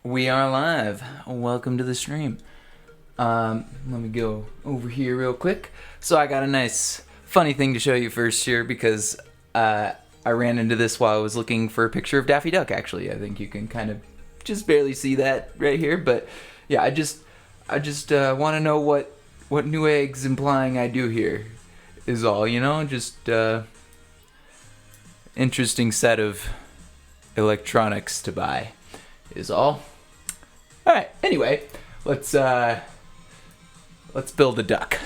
We are live. Welcome to the stream. Let me go over here real quick. So I got a nice funny thing to show you first here because I ran into this while I was looking for a picture of Daffy Duck. Actually, I think you can kind of just barely see that right here. But yeah, I just want to know what Newegg's implying I do here is all. You know, just interesting set of electronics to buy is all. All right. Anyway, let's build a duck.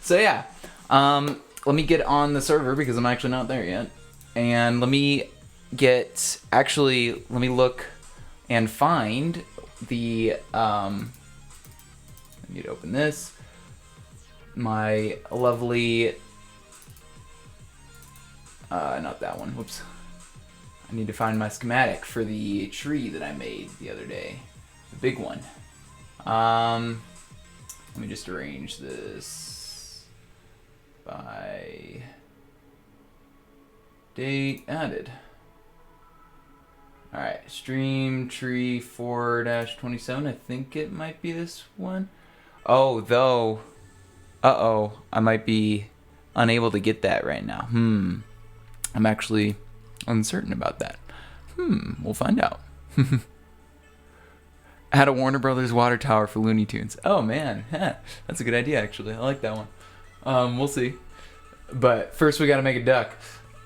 So yeah, let me get on the server because I'm actually not there yet, and let me look and find the I need to open this. My lovely, not that one. Whoops. I need to find my schematic for the tree that I made the other day. The big one. Let me just arrange this by date added. Alright, stream tree 4-27. I think it might be this one. Oh, though. Uh-oh. I might be unable to get that right now. I'm actually uncertain about that. We'll find out. Add a Warner Brothers water tower for Looney Tunes. Oh man, that's a good idea actually. I like that one. We'll see. But first we gotta make a duck.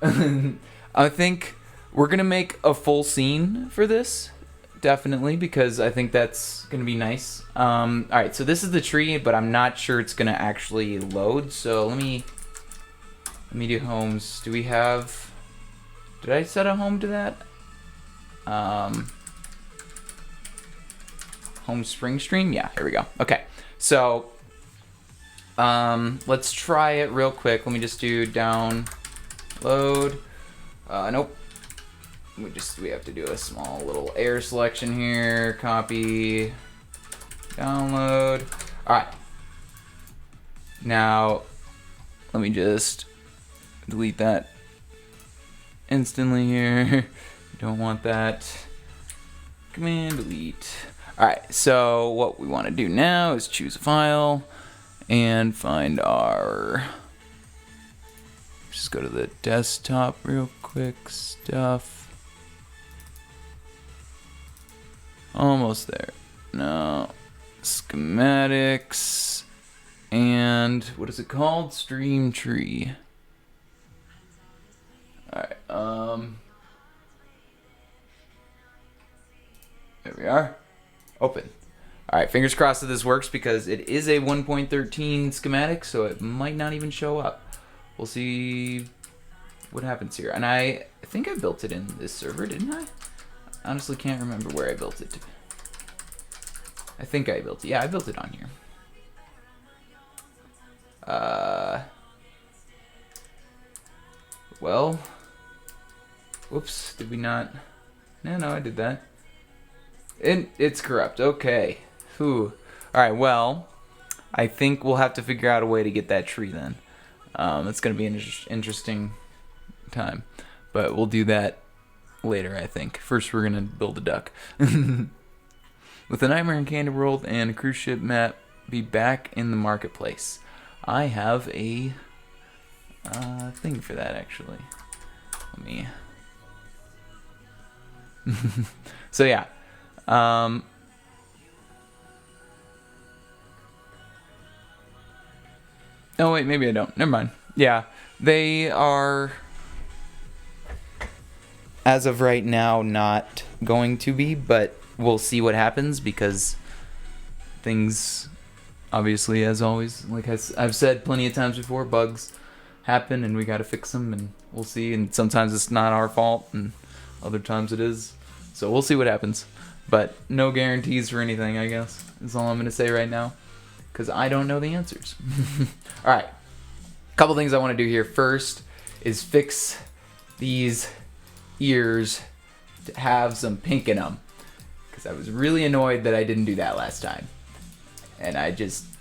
I think we're gonna make a full scene for this. Definitely, because I think that's gonna be nice. Alright, so this is the tree, but I'm not sure it's gonna actually load. So let me do homes. Do we have... Did I set a home to that? Home spring stream? Yeah, here we go. Okay, so let's try it real quick. Let me just do download. Nope. We have to do a small little air selection here. Copy. Download. All right. Now, let me just delete that instantly here. Don't want that. Command delete. Alright, so what we want to do now is choose a file and find our... Just go to the desktop real quick. Stuff. Almost there. No. Schematics. And what is it called? Stream tree. Alright, there we are. Open. Alright, fingers crossed that this works because it is a 1.13 schematic, so it might not even show up. We'll see what happens here. And I think I built it in this server, didn't I? Honestly can't remember where I built it. I think I built it. Yeah, I built it on here. Well... Whoops, did we not? No, I did that. It's corrupt, okay. Whew. Alright, well, I think we'll have to figure out a way to get that tree then. It's going to be an interesting time. But we'll do that later, I think. First, we're going to build a duck. With a Nightmare in Candy World and a cruise ship map be back in the marketplace. I have a thing for that, actually. Let me... So yeah, oh wait, maybe I don't. Never mind. Yeah, they are, as of right now, not going to be, but we'll see what happens because things, obviously, as always, like I've said plenty of times before, bugs happen and we gotta fix them, and we'll see. And sometimes it's not our fault, and other times it is. So we'll see what happens. But no guarantees for anything, I guess, is all I'm going to say right now. Because I don't know the answers. Alright. A couple things I want to do here. First is fix these ears to have some pink in them. Because I was really annoyed that I didn't do that last time. And I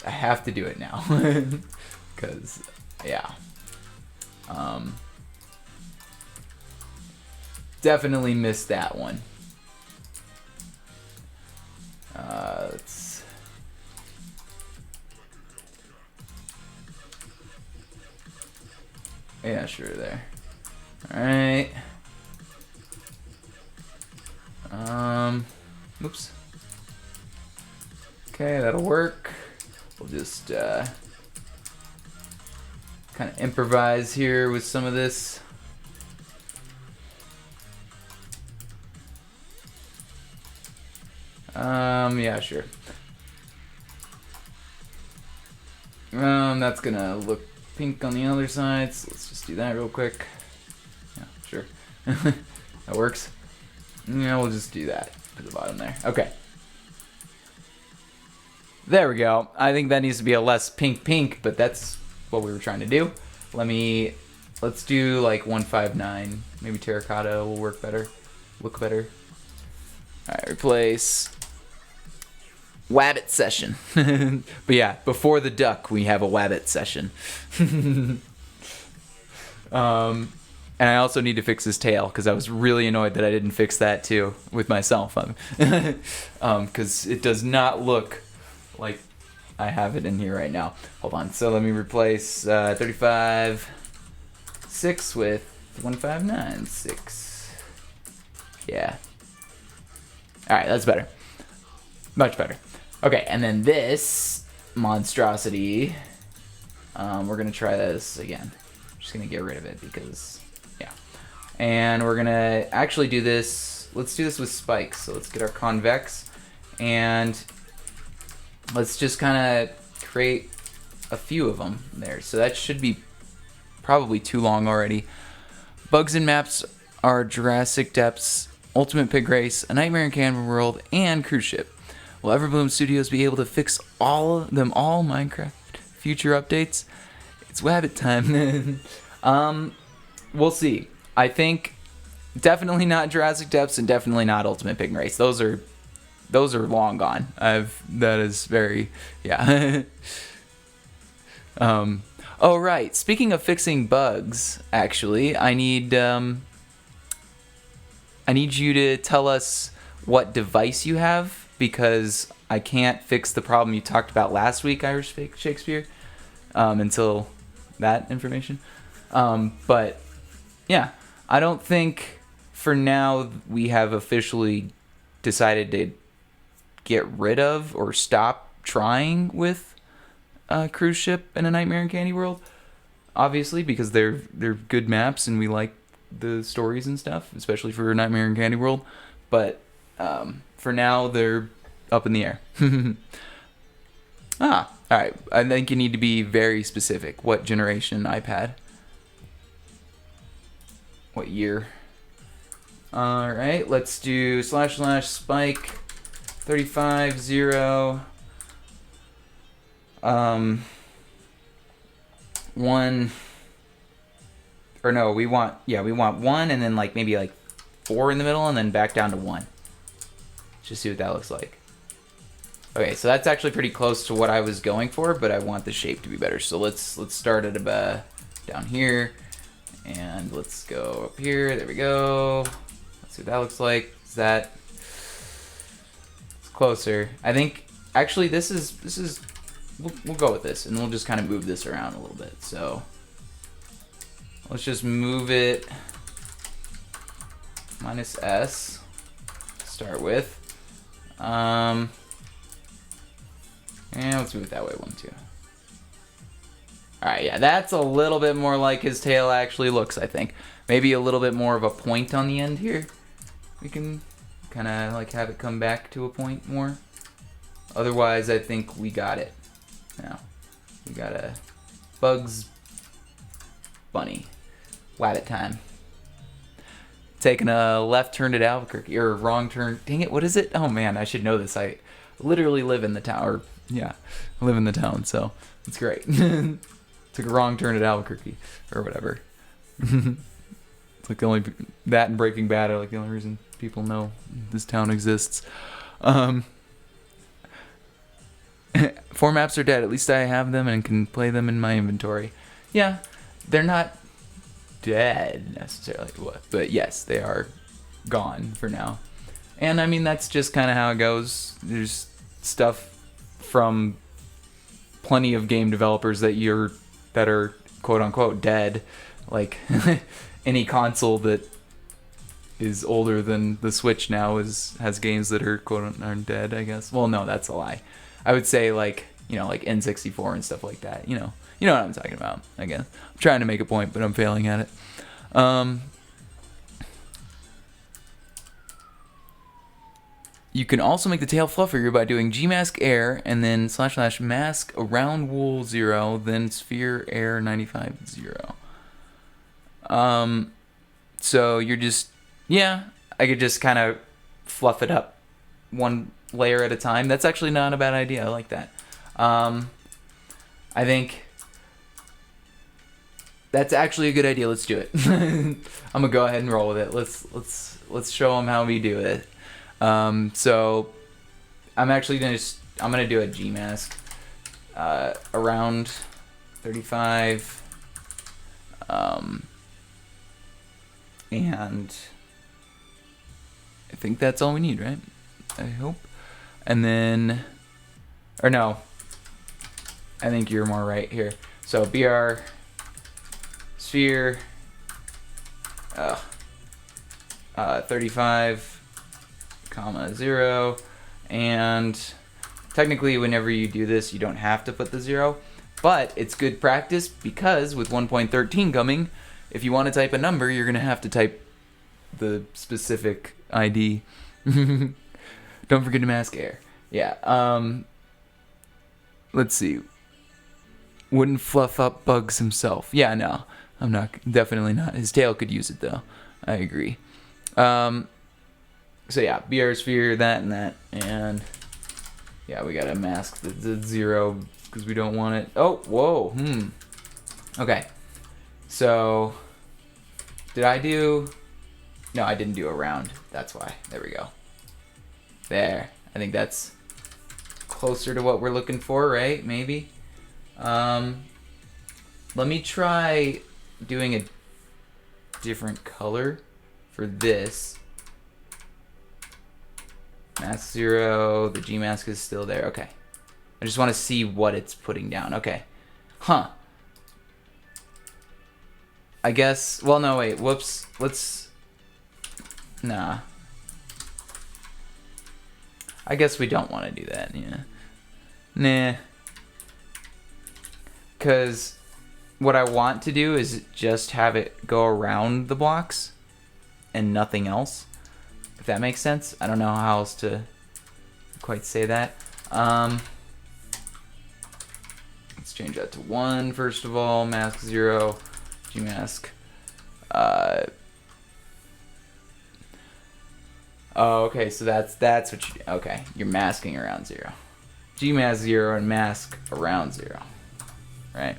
have to do it now. Because, yeah. Definitely missed that one. Yeah, sure, there. Alright. Oops. Okay, that'll work. We'll just kind of improvise here with some of this. Yeah, sure. That's gonna look pink on the other side, so let's just do that real quick. Yeah, sure. That works. Yeah, we'll just do that to the bottom there. Okay. There we go. I think that needs to be a less pink, but that's what we were trying to do. Let's do like 159. Maybe terracotta will work better. Look better. Alright, replace Wabbit session. But yeah, before the duck, we have a Wabbit session. And I also need to fix his tail, because I was really annoyed that I didn't fix that too with myself. Because it does not look like I have it in here right now. Hold on. So let me replace 35.6 with 159.6. Yeah. Alright, that's better. Much better. Okay, and then this monstrosity, we're going to try this again. I'm just going to get rid of it because... And we're gonna actually do this. Let's do this with spikes. So let's get our convex, and let's just kind of create a few of them there. So that should be probably too long already. Bugs and maps are Jurassic Depths, Ultimate Pig Race, A Nightmare in Canyon World, and Cruise Ship. Will Everbloom Studios be able to fix all Minecraft future updates? It's Wabbit time. We'll see. I think definitely not Jurassic Depths and definitely not Ultimate Pig Race. Those are long gone. That is very, yeah. Oh right. Speaking of fixing bugs, actually, I need you to tell us what device you have, because I can't fix the problem you talked about last week, Irish Shakespeare, until that information. But yeah. I don't think for now we have officially decided to get rid of or stop trying with Cruise Ship and A Nightmare in Candy World. Obviously, because they're good maps and we like the stories and stuff, especially for A Nightmare in Candy World. But for now, they're up in the air. Alright. I think you need to be very specific. What generation iPad? What year? Alright, let's do // spike 35.0 1, or no, we want 1 and then like maybe like 4 in the middle and then back down to 1. Just see what that looks like. Okay, so that's actually pretty close to what I was going for, but I want the shape to be better. So let's start at down here. And let's go up here. There we go. Let's see what that looks like. It's closer. I think actually this is we'll go with this, and we'll just kind of move this around a little bit. So let's just move it -S to start with. And let's move it that way 1, 2. Alright, yeah, that's a little bit more like his tail actually looks, I think. Maybe a little bit more of a point on the end here. We can kind of like have it come back to a point more. Otherwise, I think we got it. Now, we got a Bugs Bunny. Wabbit time. Taking a left turn at Albuquerque, or a wrong turn. Dang it, what is it? Oh man, I should know this. I literally live in the town, or yeah, I live in the town, so it's great. Took a wrong turn at Albuquerque, or whatever. It's like the only, that and Breaking Bad are like the only reason people know this town exists. 4 maps are dead. At least I have them and can play them in my inventory. Yeah, they're not dead necessarily, but yes, they are gone for now. And I mean, that's just kind of how it goes. There's stuff from plenty of game developers that are quote unquote dead, like any console that is older than the Switch now has games that are are dead, I guess. Well, no, that's a lie. I would say like like N64 and stuff like that. You know what I'm talking about. Again, I'm trying to make a point, but I'm failing at it. You can also make the tail fluffier by doing gmask air and then / mask around wool 0, then sphere air 95 0. So you're just, I could just kind of fluff it up one layer at a time. That's actually not a bad idea. I like that. I think that's actually a good idea. Let's do it. I'm gonna go ahead and roll with it. Let's show them how we do it. So I'm actually gonna do a G mask around 35. And I think that's all we need, right? I hope. And then, or no, I think you're more right here. So BR sphere 35, 0, and technically whenever you do this you don't have to put the 0, but it's good practice because with 1.13 coming, if you want to type a number, you're going to have to type the specific ID. Don't forget to mask air. Yeah. Let's see. Wouldn't fluff up Bugs himself. Yeah, no. I'm not. Definitely not. His tail could use it, though. I agree. So, yeah. BR sphere, that and that. And, yeah, we got to mask the 0 because we don't want it. Oh, whoa. Okay. So, did I do... No, I didn't do a round. That's why. There we go. There. I think that's closer to what we're looking for, right? Maybe. Let me try doing a different color for this. Mask 0. The G mask is still there. Okay. I just want to see what it's putting down. Okay. Huh. I guess, well, no, wait, whoops, nah. I guess we don't want to do that, yeah. Nah. Because what I want to do is just have it go around the blocks and nothing else, if that makes sense. I don't know how else to quite say that. Let's change that to 1, first of all, mask 0. Gmask. Oh, okay, so that's what you do. Okay, you're masking around 0. Gmask 0 and mask around 0. Right?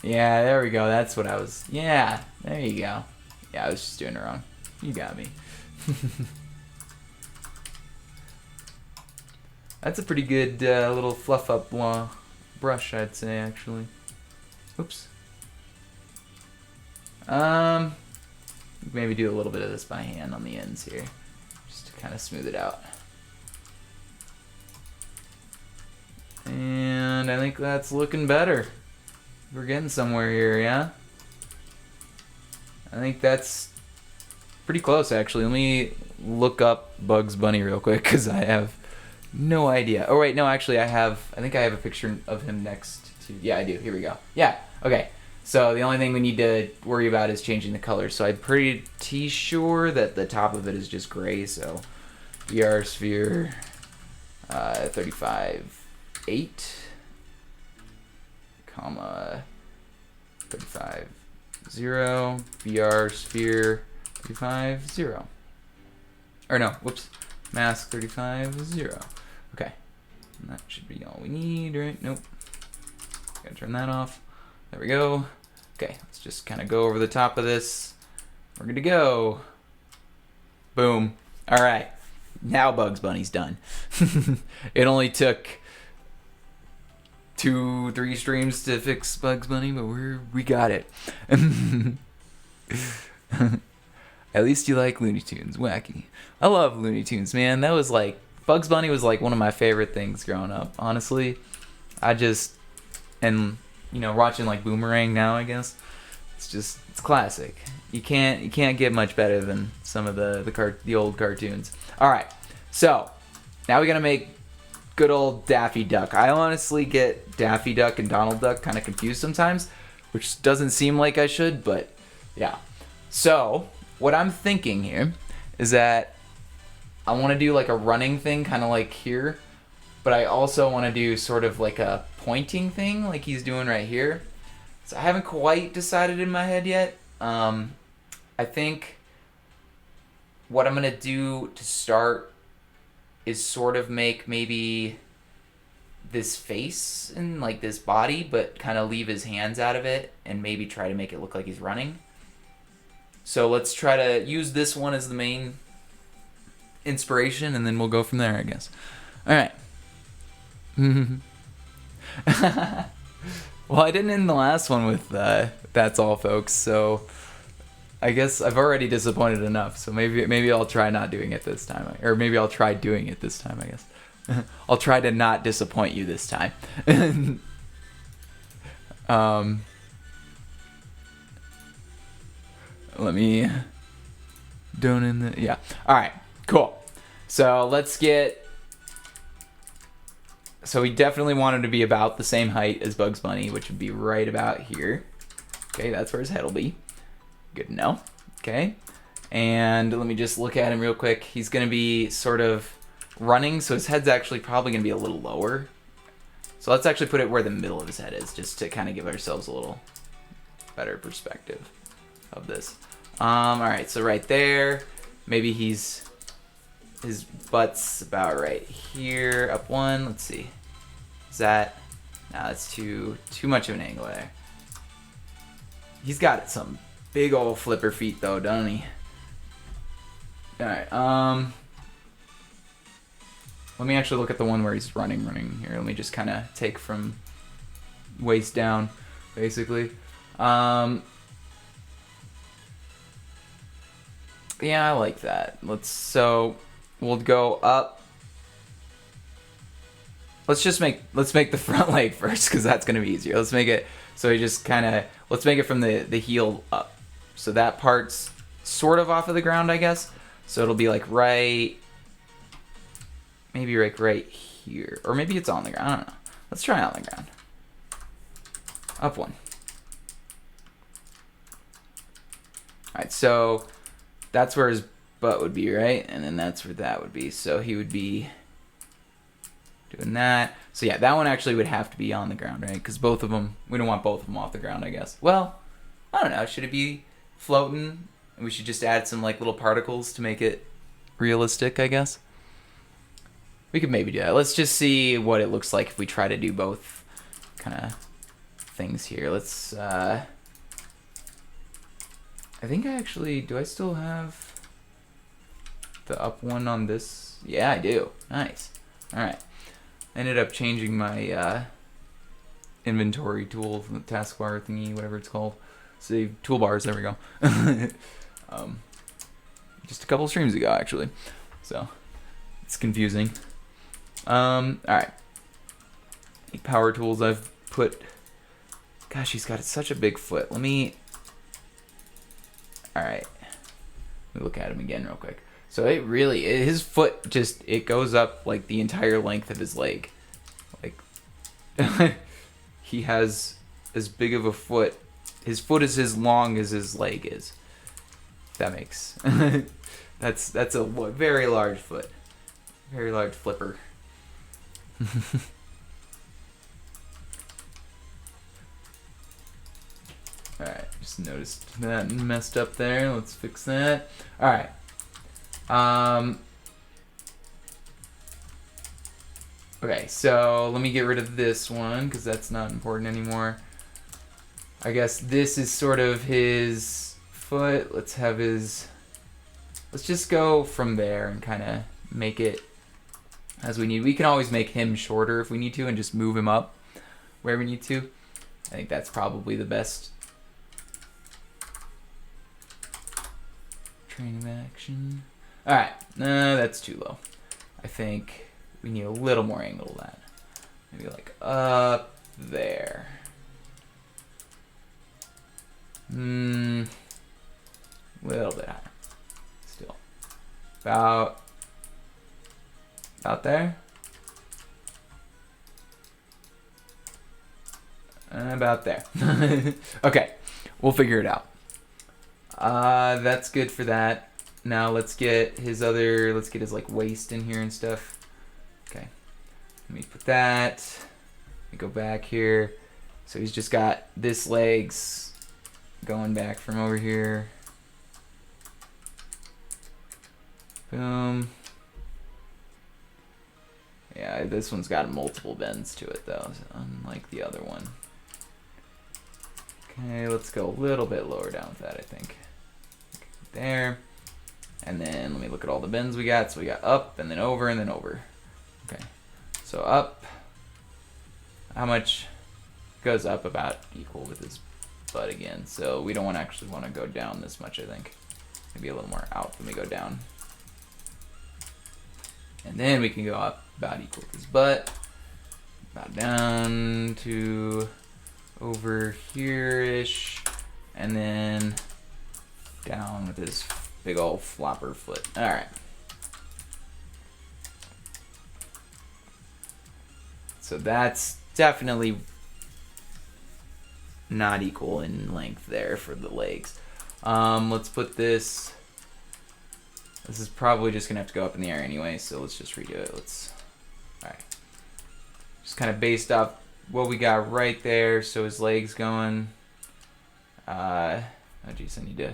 Yeah, there we go. That's what I was... Yeah, there you go. Yeah, I was just doing it wrong. You got me. That's a pretty good little fluff up brush, I'd say, actually. Oops. Maybe do a little bit of this by hand on the ends here, just to kind of smooth it out. And I think that's looking better. We're getting somewhere here, yeah? I think that's pretty close, actually. Let me look up Bugs Bunny real quick, because I have no idea. Oh, wait, no, actually, I think I have a picture of him next to... Yeah, I do. Here we go. Yeah, okay. So the only thing we need to worry about is changing the color. So I'm pretty sure that the top of it is just gray, so BR sphere 35 8, comma 35 0, BR sphere 35 0. Or no, whoops, mask 35 0. Okay, and that should be all we need, right? Nope. Gotta turn that off. There we go. Okay, let's just kind of go over the top of this. We're good to go. Boom. All right. Now Bugs Bunny's done. It only took 2-3 streams to fix Bugs Bunny, but we got it. At least you like Looney Tunes. Wacky. I love Looney Tunes, man. That was like... Bugs Bunny was like one of my favorite things growing up. Honestly, and watching like Boomerang now, I guess it's classic. You can't get much better than some of the old cartoons. All right, so now we gotta make good old Daffy Duck. I honestly get Daffy Duck and Donald Duck kind of confused sometimes, which doesn't seem like I should, but yeah. So what I'm thinking here is that I want to do like a running thing, kind of like here, but I also want to do sort of like a pointing thing like he's doing right here. So I haven't quite decided in my head yet. I think what I'm going to do to start is sort of make maybe this face and like this body, but kind of leave his hands out of it and maybe try to make it look like he's running. So let's try to use this one as the main inspiration, and then we'll go from there, I guess. All right. Well, I didn't end the last one with that's all, folks. So I guess I've already disappointed enough. So maybe I'll try not doing it this time, or maybe I'll try doing it this time, I guess. I'll try to not disappoint you this time. Let me don't in the yeah. All right, cool. So let's get. So we definitely want him to be about the same height as Bugs Bunny, which would be right about here. Okay, that's where his head will be. Good to know. Okay, and let me just look at him real quick. He's gonna be sort of running, so his head's actually probably gonna be a little lower. So let's actually put it where the middle of his head is, just to kind of give ourselves a little better perspective of this. All right, so right there, maybe his butt's about right here, up one. Let's see, is that? No, that's too much of an angle there. He's got some big old flipper feet though, doesn't he? All right, let me actually look at the one where he's running here. Let me just kind of take from waist down, basically. Yeah, I like that. So we'll go up. Let's make the front leg first, because that's gonna be easier. Let's make it so he just let's make it from the heel up. So that part's sort of off of the ground, I guess. So it'll be like maybe right here, or maybe it's on the ground. I don't know. Let's try on the ground. Up one. All right, so that's where his butt would be, right? And then that's where that would be. So he would be doing that. So yeah, that one actually would have to be on the ground, right? Because both of them, we don't want both of them off the ground, I guess. Well, I don't know. Should it be floating? And we should just add some like little particles to make it realistic, I guess. We could maybe do that. Let's just see what it looks like if we try to do both kind of things here. Let's, I think do I still have the up one on this? Yeah, I do. Nice. All right. I ended up changing my inventory tool from the taskbar thingy, whatever it's called. Save toolbars, there we go. Just a couple streams ago, actually. So, it's confusing. All right. Any power tools I've put. Gosh, he's got such a big foot. All right. Let me look at him again real quick. So his foot it goes up like the entire length of his leg. Like, he has as big of a foot. His foot is as long as his leg is. If that makes. That's a very large foot. Very large flipper. Alright, just noticed that messed up there. Let's fix that. Alright. Okay, so let me get rid of this one, because that's not important anymore. I guess this is sort of his foot. Let's just go from there and kind of make it as we need. We can always make him shorter if we need to and just move him up where we need to. I think that's probably the best. Training action. Alright, that's too low. I think we need a little more angle to that. Maybe like up, there. Little bit higher. Still. About there. About there. Okay, we'll figure it out. That's good for that. Now let's get his like waist in here and stuff. Okay, let me put that. Let me go back here. So he's just got this legs going back from over here. Boom. Yeah, this one's got multiple bends to it though, unlike the other one. Okay, let's go a little bit lower down with that, I think. There. And then let me look at all the bends we got. So we got up and then over and then over. Okay. So up. How much goes up? About equal with his butt again. So we don't actually want to go down this much, I think. Maybe a little more out than we go down. And then we can go up about equal with his butt. About down to over here-ish. And then down with his big old flopper foot. All right. So that's definitely not equal in length there for the legs. Let's put this. This is probably just gonna have to go up in the air anyway, so let's just redo it. All right. Just kind of based off what we got right there. So his legs going. Oh geez, I need to.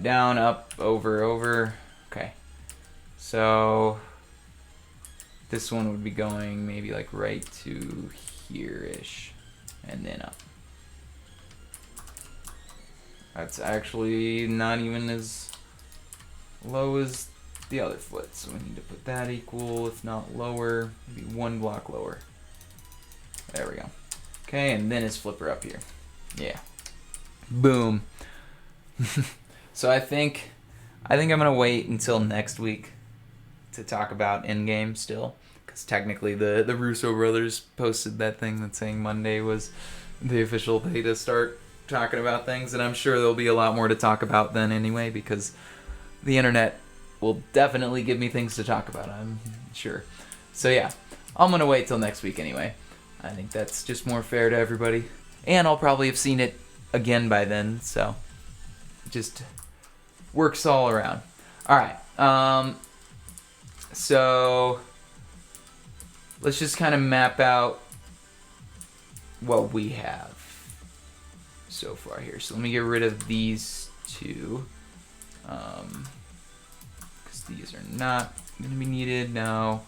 Down, up, over. Okay. So this one would be going maybe like right to here-ish, and then up. That's actually not even as low as the other foot, so we need to put that equal, if not lower, maybe one block lower. There we go. Okay, and then his flipper up here. Yeah. Boom. So I think I'm gonna wait until next week to talk about Endgame still, because technically the Russo brothers posted that thing that's saying Monday was the official day to start talking about things, and I'm sure there'll be a lot more to talk about then anyway, because the internet will definitely give me things to talk about, I'm sure. So yeah, I'm gonna wait till next week anyway. I think that's just more fair to everybody, and I'll probably have seen it again by then, so just works all around. All right. So let's just kind of map out what we have so far here. So let me get rid of these two, because these are not going to be needed. Now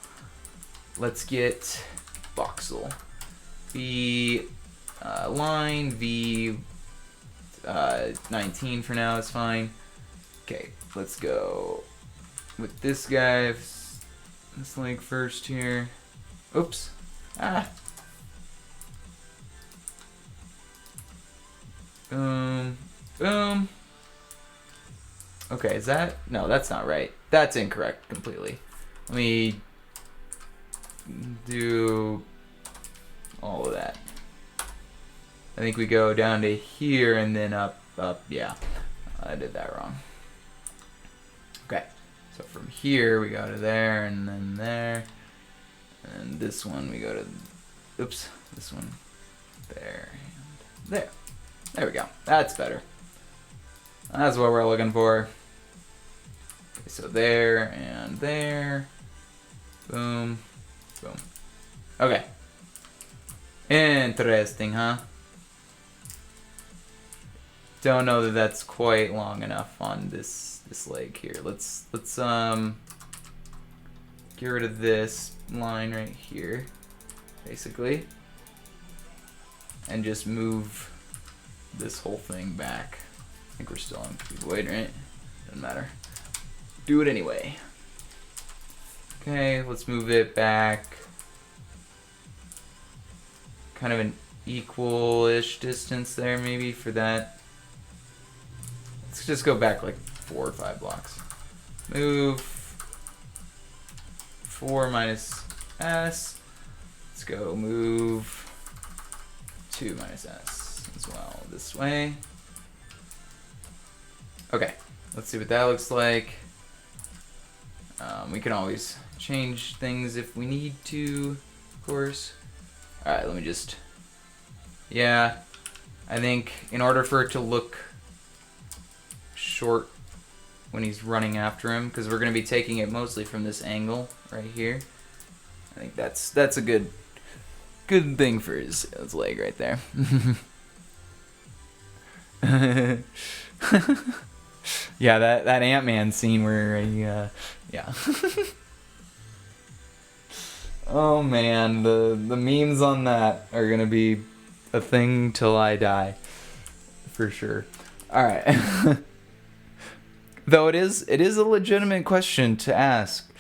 let's get voxel. V line, V 19 for now is fine. Okay, let's go with this guy. This leg first here. Oops. Boom. Boom. Okay, is that? No, that's not right. That's incorrect completely. Let me do all of that. I think we go down to here and then up. Yeah, I did that wrong. Okay, so from here we go to there and then there. And this one we go to, oops, this one there and there. There we go. That's better. That's what we're looking for. Okay, so there and there. Boom. Boom. Okay. Interesting, huh? Don't know that that's quite long enough on this leg here. Let's get rid of this line right here, basically, and just move this whole thing back. I think we're still on cuboid, right? Doesn't matter. Do it anyway. Okay, let's move it back. Kind of an equal-ish distance there, maybe, for that. Let's just go back like 4 or 5 blocks. Move 4 minus S. Let's go move 2 minus S as well this way. Okay, let's see what that looks like. We can always change things if we need to, of course. Alright, let me just... Yeah, I think in order for it to look short when he's running after him, because we're going to be taking it mostly from this angle right here. I think that's a good thing for his leg right there. Yeah, that Ant-Man scene where he, yeah. Oh man, the memes on that are gonna be a thing till I die, for sure. All right. Though it is a legitimate question to ask.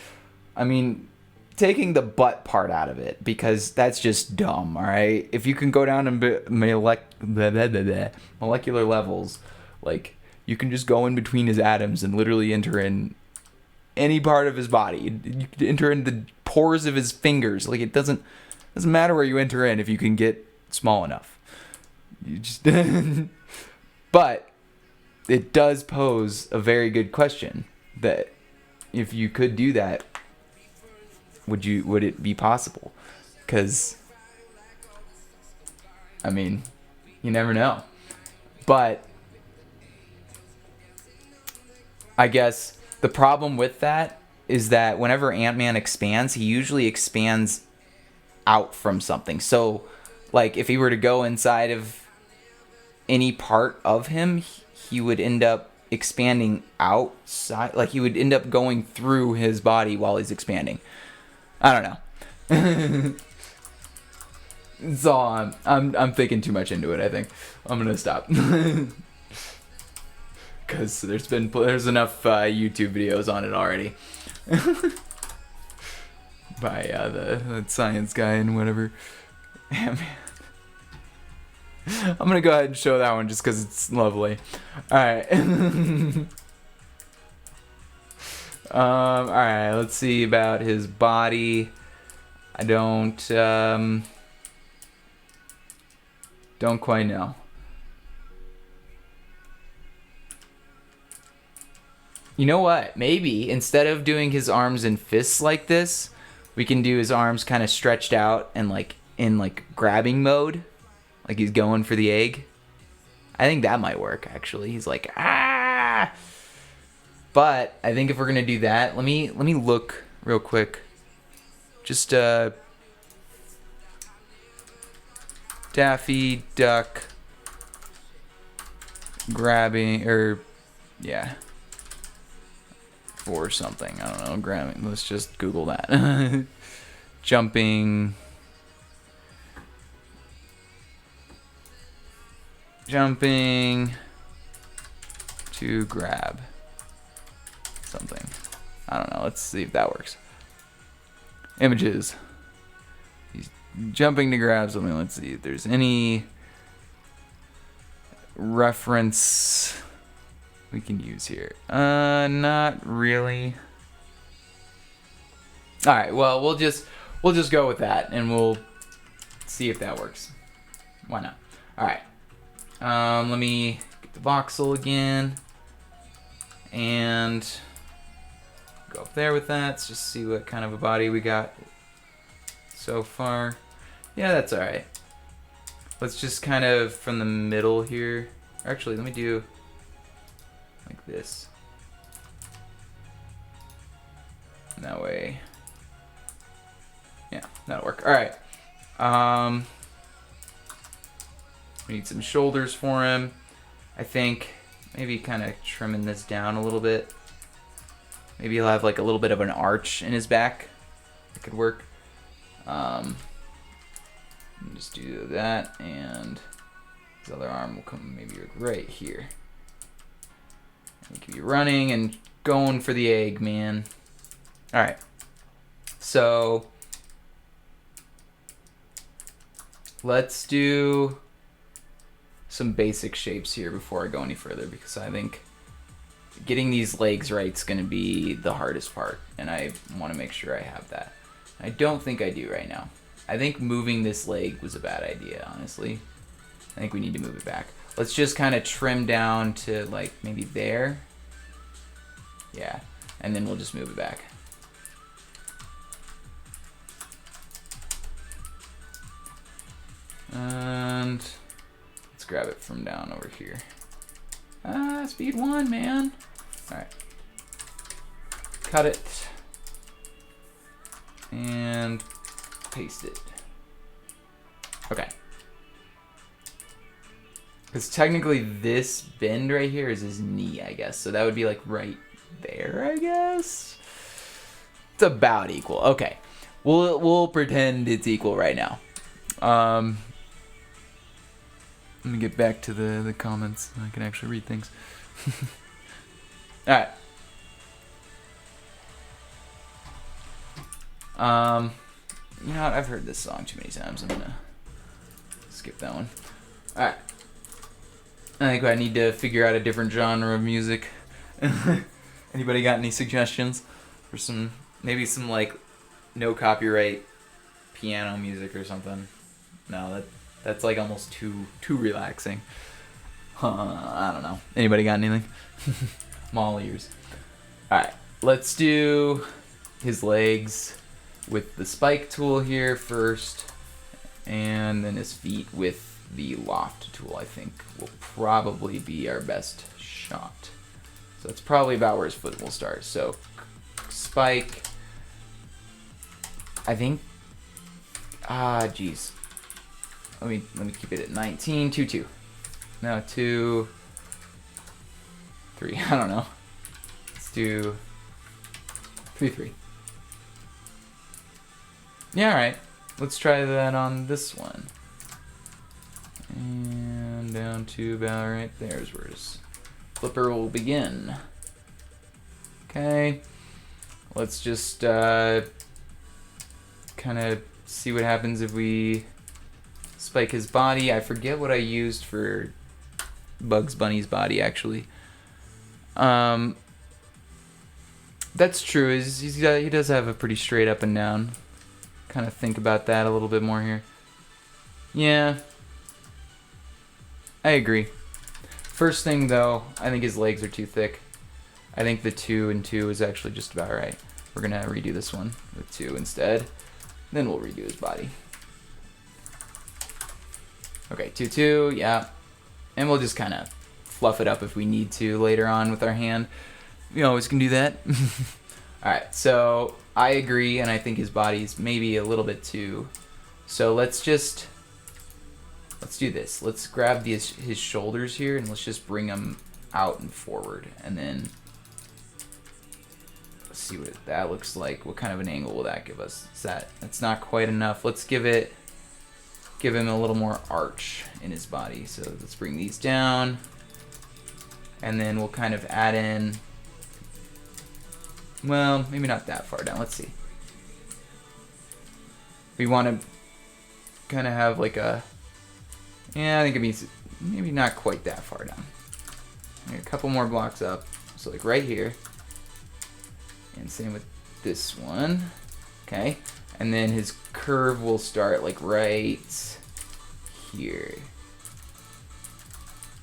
I mean, taking the butt part out of it, because that's just dumb. All right, if you can go down to molecular levels, like you can just go in between his atoms and literally enter in any part of his body. You can enter in the pores of his fingers. Like, it doesn't matter where you enter in if you can get small enough. You just but it does pose a very good question, that if you could do that, would it be possible? Because I mean, you never know. But I guess the problem with that is that whenever Ant-Man expands, he usually expands out from something. So, like, if he were to go inside of any part of him, he would end up expanding outside. Like, he would end up going through his body while he's expanding. I don't know. It's all I'm thinking too much into it, I think. I'm gonna stop. Because there's enough YouTube videos on it already. By the science guy and whatever. Yeah, man. I'm gonna go ahead and show that one just because it's lovely. Alright. Alright, let's see about his body. I don't quite know. You know what? Maybe instead of doing his arms and fists like this, we can do his arms kind of stretched out and like in like grabbing mode, like he's going for the egg. I think that might work actually. He's like, ah. But I think if we're gonna do that, let me look real quick. Just Daffy Duck grabbing, or yeah, or something. I don't know, grabbing. Let's just Google that. Jumping to grab something. I don't know. Let's see if that works. Images. He's jumping to grab something. Let's see if there's any reference we can use here. Not really. All right. Well, we'll just go with that, and we'll see if that works. Why not? All right. Let me get the voxel again, and go up there with that. Let's just see what kind of a body we got so far. Yeah, that's all right. Let's just kind of from the middle here. Actually, let me do like this. And that way. Yeah, that'll work. All right. We need some shoulders for him. I think maybe kind of trimming this down a little bit. Maybe he'll have like a little bit of an arch in his back. That could work. Just do that, and his other arm will come maybe right here. He could be running and going for the egg, man. All right. So let's do some basic shapes here before I go any further, because I think getting these legs right is going to be the hardest part, and I want to make sure I have that. I don't think I do right now. I think moving this leg was a bad idea, honestly. I think we need to move it back. Let's just kind of trim down to like maybe there. Yeah, and then we'll just move it back. And let's grab it from down over here. Speed 1, man. All right. Cut it. And paste it. Okay. Because technically this bend right here is his knee, I guess. So that would be like right there, I guess. It's about equal. Okay. We'll pretend it's equal right now. Let me get back to the comments. I can actually read things. Alright. You know what? I've heard this song too many times. I'm gonna skip that one. Alright. I think I need to figure out a different genre of music. Anybody got any suggestions for some, maybe some like no copyright piano music or something? No, that's like almost too relaxing. I don't know. Anybody got anything? I'm all ears. Alright, let's do his legs with the spike tool here first, and then his feet with the loft tool, I think, will probably be our best shot. So that's probably about where his foot will start. So spike, I think, geez. Let me keep it at 19, 2, 2. No, 2, 3, I don't know. Let's do 3, 3. Yeah, alright. Let's try that on this one. And down to about right there's where his flipper will begin. Okay. Let's just kind of see what happens if we spike his body. I forget what I used for Bugs Bunny's body, actually. That's true. He does have a pretty straight up and down. Kind of think about that a little bit more here. Yeah. I agree. First thing, though, I think his legs are too thick. I think the 2 and 2 is actually just about right. We're going to redo this one with 2 instead. Then we'll redo his body. Okay, 2, 2, yeah. And we'll just kind of fluff it up if we need to later on with our hand. We always can do that. Alright, so I agree, and I think his body's maybe a little bit too. So let's do this. Let's grab his shoulders here, and let's just bring them out and forward. And then let's see what that looks like. What kind of an angle will that give us? That's not quite enough. Let's give him a little more arch in his body. So let's bring these down, and then we'll kind of add in, well, maybe not that far down. Let's see. We want to kind of have like a, yeah, I think it means maybe not quite that far down. A couple more blocks up. So like right here. And same with this one. Okay. And then his curve will start like right here.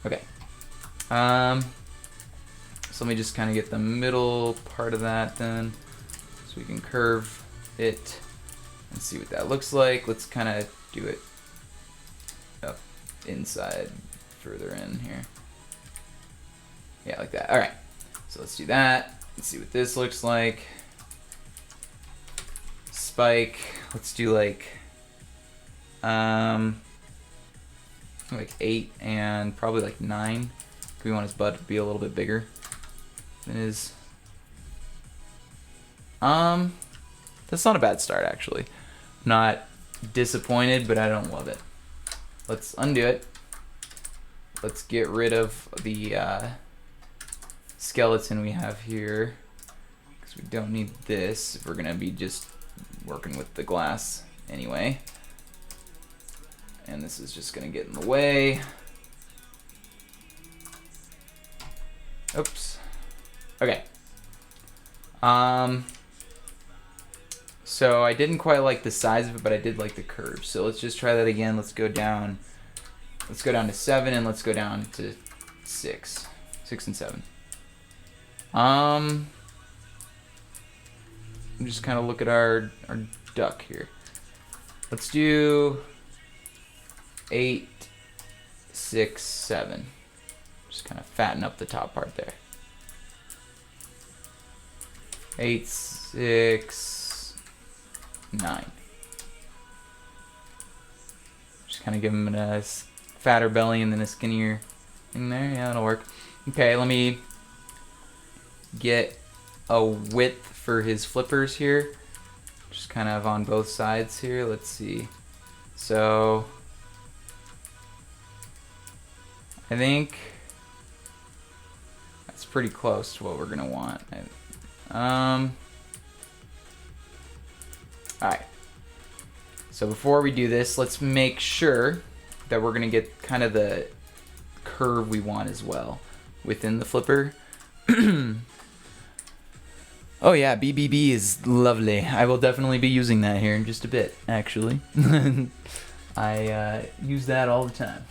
Okay. So let me just kind of get the middle part of that then. So we can curve it and see what that looks like. Let's kind of do it up inside, further in here. Yeah, like that. All right. So let's do that. Let's see what this looks like. Spike. Let's do like 8 and probably like 9. We want his butt to be a little bit bigger than his. That's not a bad start, actually. Not disappointed, but I don't love it. Let's undo it. Let's get rid of the skeleton we have here, because we don't need this if we're gonna be just working with the glass anyway. And this is just gonna get in the way. Oops. Okay. So I didn't quite like the size of it, but I did like the curve. So let's just try that again. Let's go down. Let's go down to 7, and let's go down to 6. 6 and 7. Just kind of look at our duck here. Let's do 8, 6, 7. Just kind of fatten up the top part there. 8, 6, 9. Just kind of give him a fatter belly and then a skinnier thing there. Yeah, that'll work. Okay, let me get a width for his flippers here. Just kind of on both sides here. Let's see. So I think that's pretty close to what we're gonna want. Alright. So before we do this, let's make sure that we're gonna get kind of the curve we want as well within the flipper. Oh yeah, BBB is lovely. I will definitely be using that here in just a bit, actually. I use that all the time.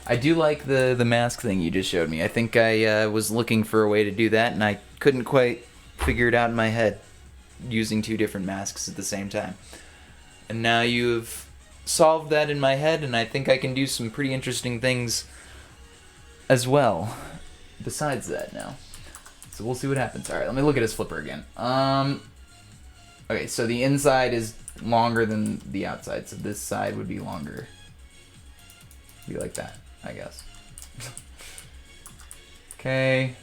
I do like the mask thing you just showed me. I think I was looking for a way to do that, and I couldn't quite figure it out in my head using 2 different masks at the same time. And now you've solved that in my head, and I think I can do some pretty interesting things as well besides that now. So we'll see what happens. Alright, let me look at his flipper again. Okay, so the inside is longer than the outside, so this side would be longer. Be like that, I guess. Okay.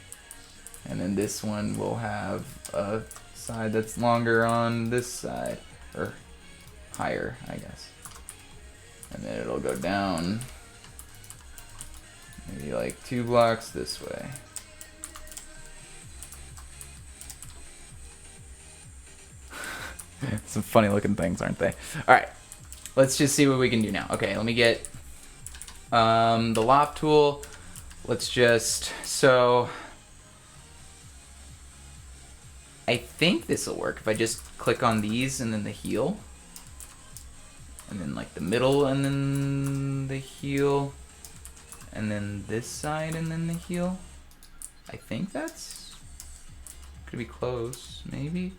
And then this one will have a side that's longer on this side. Or higher, I guess. And then it'll go down maybe like 2 blocks this way. Some funny looking things, aren't they? Alright, let's just see what we can do now. Okay, let me get the lop tool. Let's just, so I think this will work if I just click on these and then the heel. And then like the middle and then the heel. And then this side and then the heel. I think that's gonna be close, maybe.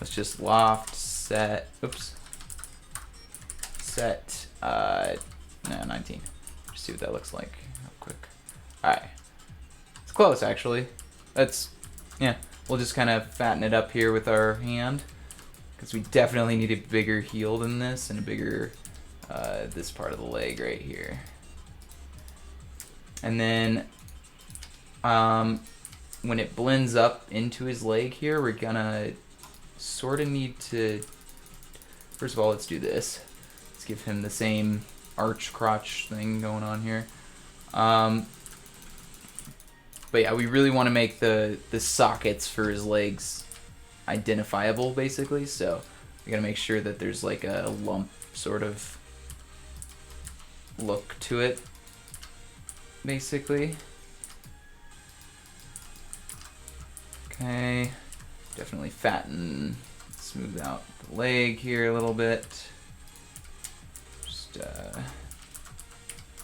Let's just loft, set, oops. Set, no, 19. Just see what that looks like real quick. Alright. It's close, actually. That's, yeah. We'll just kind of fatten it up here with our hand. Because we definitely need a bigger heel than this and a bigger, this part of the leg right here. And then, when it blends up into his leg here, we're gonna sort of need to, first of all, let's do this. Let's give him the same arch crotch thing going on here. But yeah, we really want to make the sockets for his legs identifiable, basically. So we gotta make sure that there's like a lump sort of look to it, basically. Okay, definitely fatten, smooth out the leg here a little bit. Just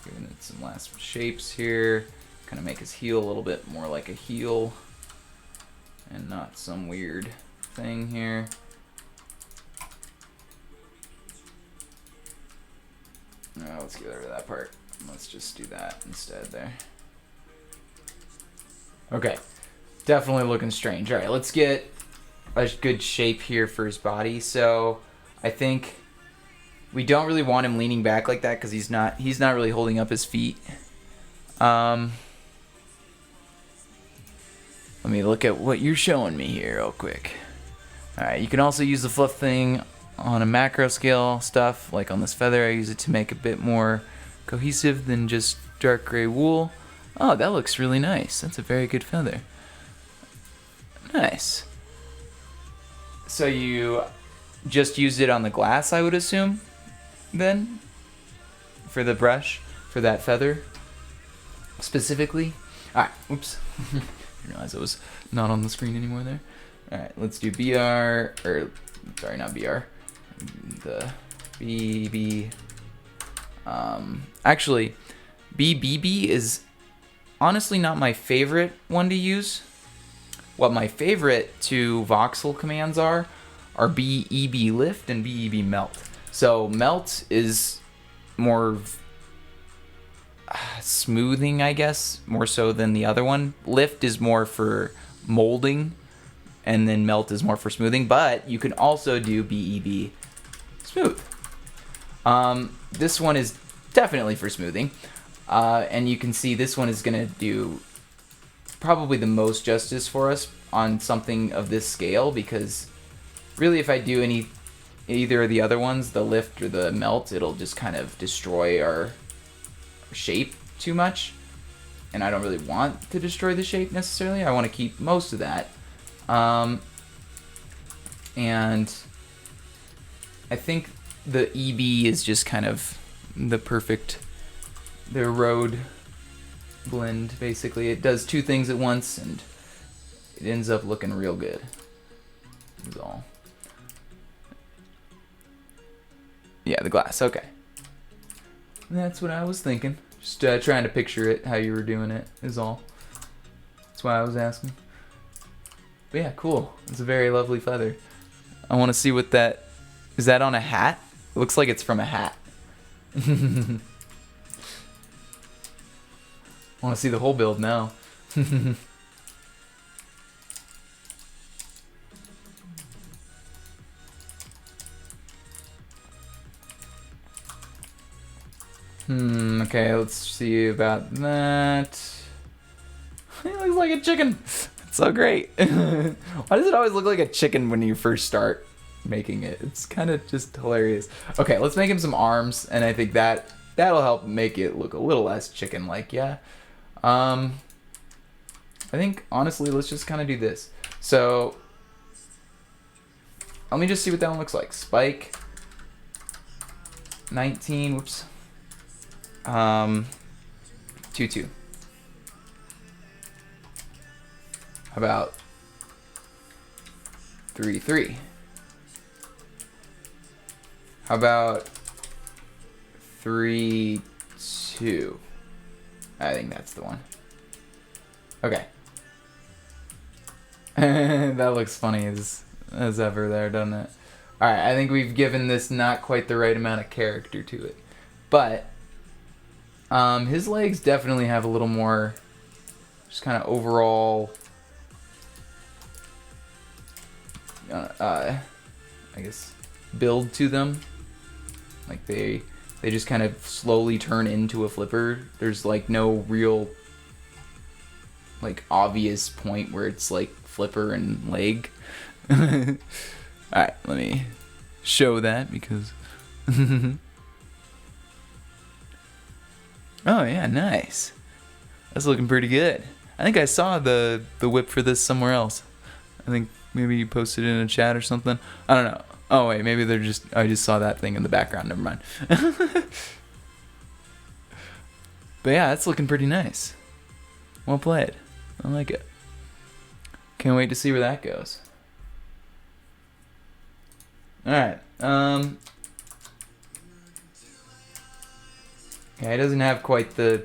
giving it some last shapes here. Kind of make his heel a little bit more like a heel and not some weird thing here. Now let's get rid of that part. Let's just do that instead there. Okay, definitely looking strange. All right, let's get a good shape here for his body. So I think we don't really want him leaning back like that because he's not really holding up his feet. Let me look at what you're showing me here real quick. Alright, you can also use the fluff thing on a macro scale stuff, like on this feather. I use it to make a bit more cohesive than just dark gray wool. Oh, that looks really nice. That's a very good feather. Nice. So you just used it on the glass, I would assume, then? For the brush, for that feather, specifically? Alright, oops. I didn't realize it was not on the screen anymore there. Alright, let's do BR, or, sorry, not BR. The BB. Actually, BBB is honestly not my favorite one to use. What my favorite two voxel commands are BEB lift and BEB melt. So melt is more smoothing, I guess, more so than the other one. Lift is more for molding, and then melt is more for smoothing, but you can also do BEB smooth. This one is definitely for smoothing, and you can see this one is going to do probably the most justice for us on something of this scale, because really if I do either of the other ones, the lift or the melt, it'll just kind of destroy our shape too much, and I don't really want to destroy the shape necessarily. I want to keep most of that, and I think the EB is just kind of the road blend. Basically, it does two things at once, and it ends up looking real good. Is all. Yeah, the glass. Okay, that's what I was thinking. Just trying to picture it, how you were doing it, is all. That's why I was asking. But yeah, cool. It's a very lovely feather. I want to see what that... Is that on a hat? It looks like it's from a hat. I want to see the whole build now. Okay, let's see about that. It looks like a chicken. It's so great. Why does it always look like a chicken when you first start making it? It's kind of just hilarious. Okay, let's make him some arms, and I think that'll help make it look a little less chicken-like, yeah. I think, honestly, let's just kind of do this. So, let me just see what that one looks like. Spike. 19, whoops. 2-2. How about 3-3? How about 3-2? I think that's the one. Okay. That looks funny as ever there, doesn't it? Alright, I think we've given this not quite the right amount of character to it. But his legs definitely have a little more just kind of overall I guess build to them. Like they just kind of slowly turn into a flipper. There's like no real like obvious point where it's like flipper and leg. Alright, let me show that because oh yeah, nice. That's looking pretty good. I think I saw the whip for this somewhere else. I think maybe you posted it in a chat or something. I don't know. Oh wait, maybe I just saw that thing in the background. Never mind. But yeah, that's looking pretty nice. Well played. I like it. Can't wait to see where that goes. Alright. Yeah, he doesn't have quite the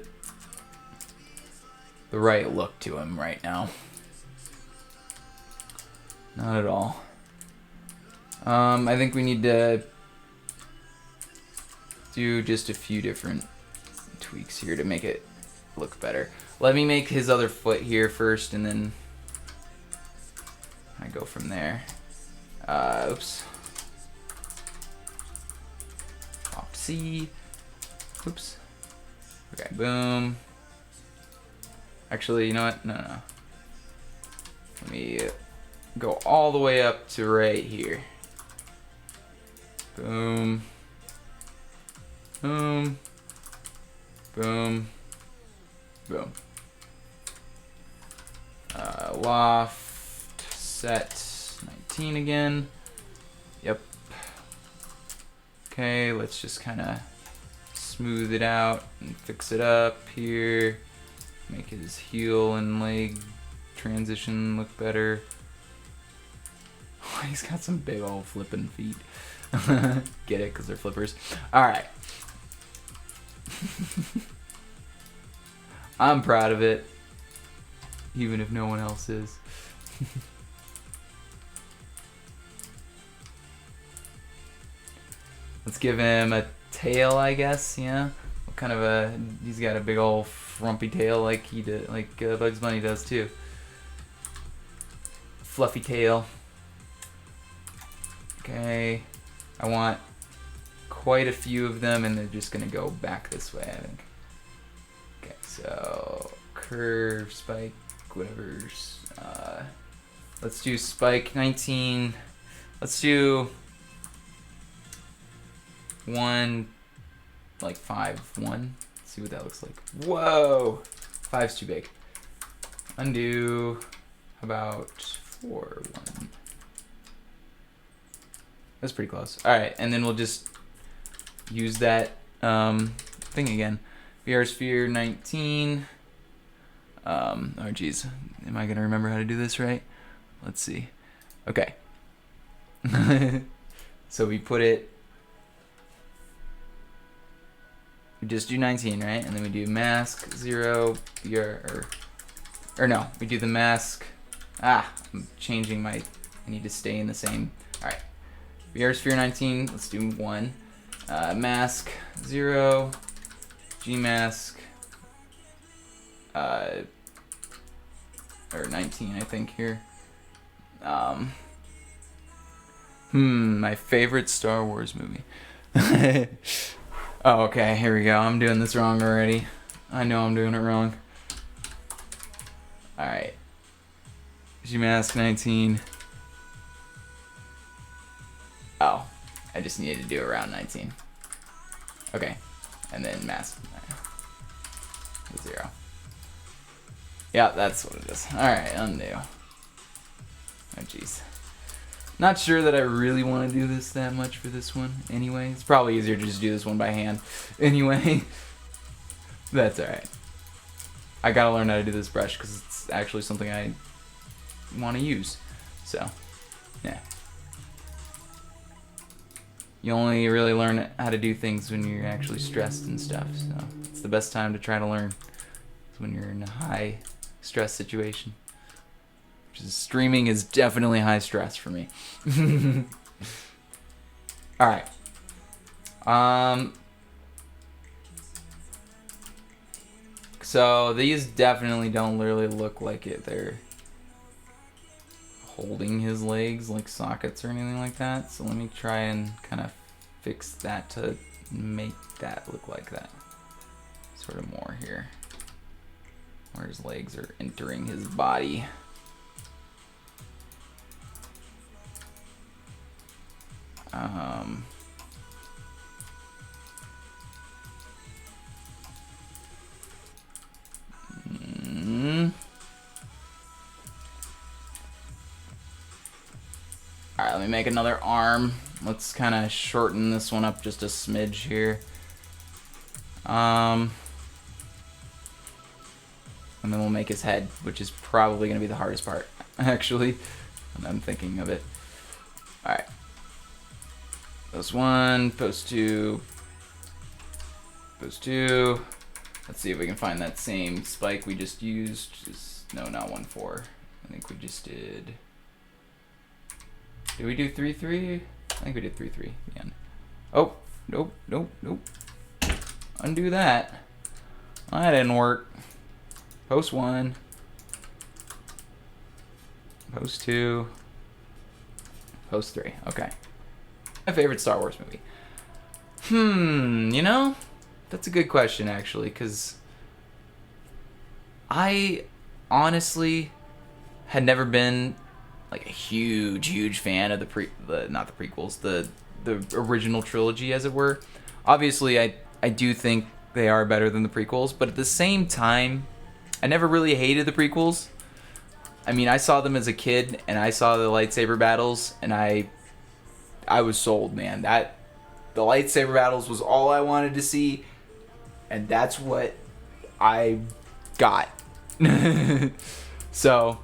right look to him right now. Not at all. I think we need to do just a few different tweaks here to make it look better. Let me make his other foot here first, and then I go from there. Oops. Off C. Oops. Okay, boom. Actually, you know what? No. Let me go all the way up to right here. Boom. Boom. Boom. Boom. Loft. Set. 19 again. Yep. Okay, let's just kind of smooth it out and fix it up here. Make his heel and leg transition look better. He's got some big old flipping feet. Get it? Because they're flippers. Alright. I'm proud of it. Even if no one else is. Let's give him a tail, I guess. Yeah. What kind of a? He's got a big old frumpy tail, like he did, like Bugs Bunny does too. Fluffy tail. Okay. I want quite a few of them, and they're just gonna go back this way, I think. Okay. So curve, spike, whatever's. Let's do spike 19. Let's do 1, like 5, 1. Let's see what that looks like. Whoa! 5's too big. Undo. How about 4, 1? That's pretty close. Alright, and then we'll just use that thing again. VR sphere 19. Oh geez. Am I gonna remember how to do this right? Let's see. Okay. So we put it. We just do 19, right? And then we do mask 0 VR or no, we do the mask. I'm changing my. I need to stay in the same. All right. VR sphere 19. Let's do 1. Mask 0. G mask. Or 19, I think here. My favorite Star Wars movie. Oh, okay, here we go. I'm doing this wrong already. I know I'm doing it wrong. Alright. G-Mask 19. Oh, I just needed to do around 19. Okay, and then mask 0. Yeah, that's what it is. Alright, undo. Oh, jeez. Not sure that I really want to do this that much for this one anyway. It's probably easier to just do this one by hand anyway. That's alright. I gotta learn how to do this brush because it's actually something I want to use. So, yeah. You only really learn how to do things when you're actually stressed and stuff. So, it's the best time to try to learn. It's when you're in a high stress situation. Streaming is definitely high stress for me. Alright. So these definitely don't really look like it. They're holding his legs like sockets or anything like that. So let me try and kind of fix that to make that look like that. Sort of more here. Where his legs are entering his body. Alright, let me make another arm. Let's kind of shorten this one up just a smidge here. And then we'll make his head, which is probably going to be the hardest part, actually. And I'm thinking of it. Alright. Post 1, post 2, post 2. Let's see if we can find that same spike we just used. No, not 1-4. I think we just did. Did we do 3-3? I think we did 3-3 again. Oh, nope, nope, nope. Undo that. Well, that didn't work. Post 1. Post 2. Post 3. Okay. My favorite Star Wars movie. You know, that's a good question actually, because I honestly had never been like a huge fan of not the prequels, the original trilogy, as it were. Obviously, I do think they are better than the prequels, but at the same time, I never really hated the prequels. I mean, I saw them as a kid, and I saw the lightsaber battles, and I was sold, man. That the lightsaber battles was all I wanted to see, and that's what I got. So,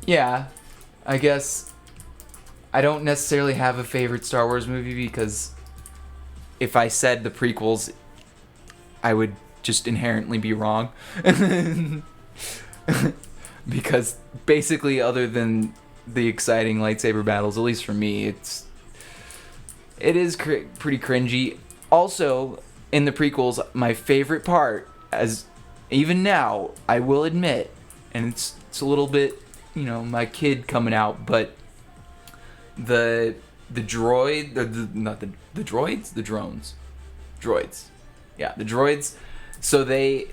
yeah, I guess I don't necessarily have a favorite Star Wars movie because if I said the prequels, I would just inherently be wrong. Because basically, other than the exciting lightsaber battles, at least for me, it is pretty cringy. Also, in the prequels, my favorite part, as even now, I will admit, and it's a little bit, my kid coming out, but the droid, the droids, the droids, yeah, the droids. So they,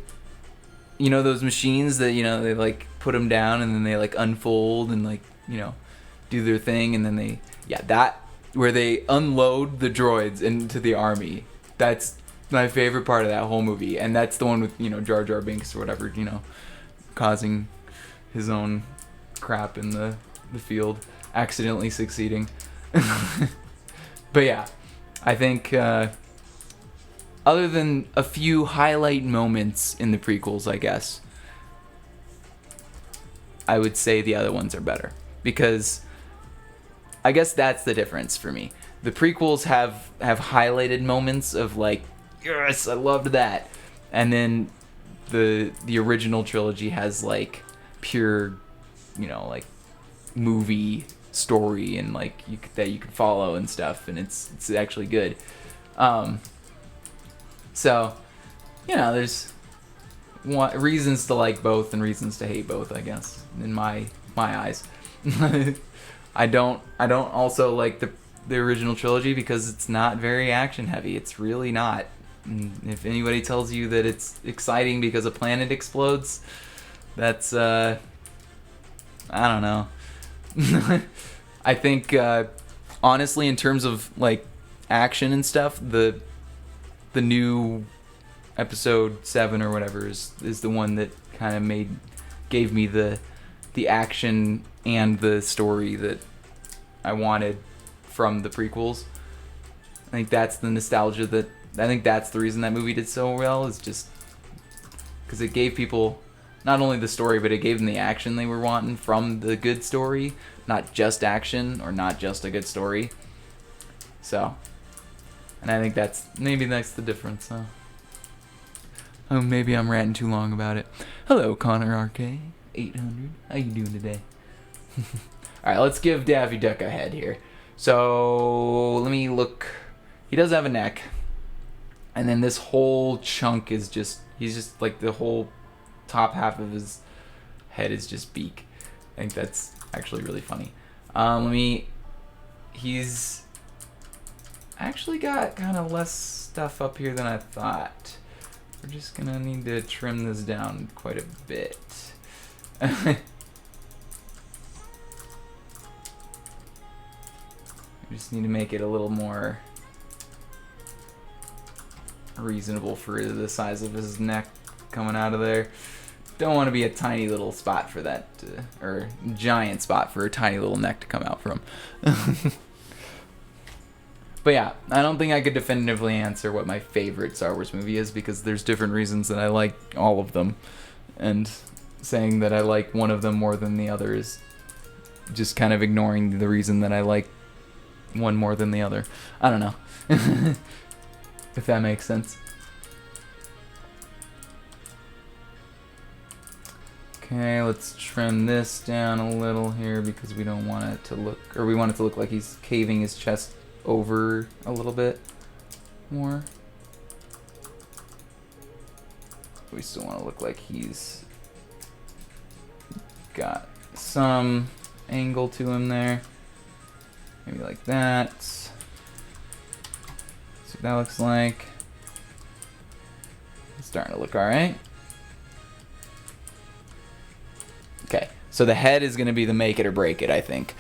those machines that they like put them down and then they like unfold and like do their thing, and then that where they unload the droids into the army. That's my favorite part of that whole movie, and that's the one with Jar Jar Binks or whatever, causing his own crap in the field, accidentally succeeding. But yeah, I think other than a few highlight moments in the prequels, I guess I would say the other ones are better, because I guess that's the difference for me. The prequels have highlighted moments of like, yes, I loved that, and then the original trilogy has like pure, like movie story and like that you can follow and stuff, and it's actually good. So there's reasons to like both and reasons to hate both, I guess, in my eyes. I don't also like the original trilogy because it's not very action heavy. It's really not. And if anybody tells you that it's exciting because a planet explodes, that's I don't know. I think honestly, in terms of like action and stuff, the new episode 7 or whatever is the one that kind of gave me the action and the story that I wanted from the prequels. I think that's the nostalgia I think that's the reason that movie did so well, is just because it gave people not only the story, but it gave them the action they were wanting from the good story, not just action or not just a good story. So, and I think maybe that's the difference. So. Oh, maybe I'm ranting too long about it. Hello, Connor RK 800. How you doing today? All right, let's give Daffy Duck a head here. So let me look. He does have a neck, and then this whole chunk is he's just like the whole top half of his head is just beak. I think that's actually really funny. He's actually got kind of less stuff up here than I thought. We're just gonna need to trim this down quite a bit. We just need to make it a little more reasonable for the size of his neck coming out of there. Don't want to be a tiny little spot for that, or giant spot for a tiny little neck to come out from. But yeah, I don't think I could definitively answer what my favorite Star Wars movie is, because there's different reasons that I like all of them. And saying that I like one of them more than the other is just kind of ignoring the reason that I like one more than the other. I don't know. If that makes sense. Okay, let's trim this down a little here because we don't want it to look, or we want it to look like he's caving his chest over a little bit more. We still want to look like he's got some angle to him there. Maybe like that. See what that looks like. It's starting to look alright. Okay, so the head is going to be the make it or break it, I think,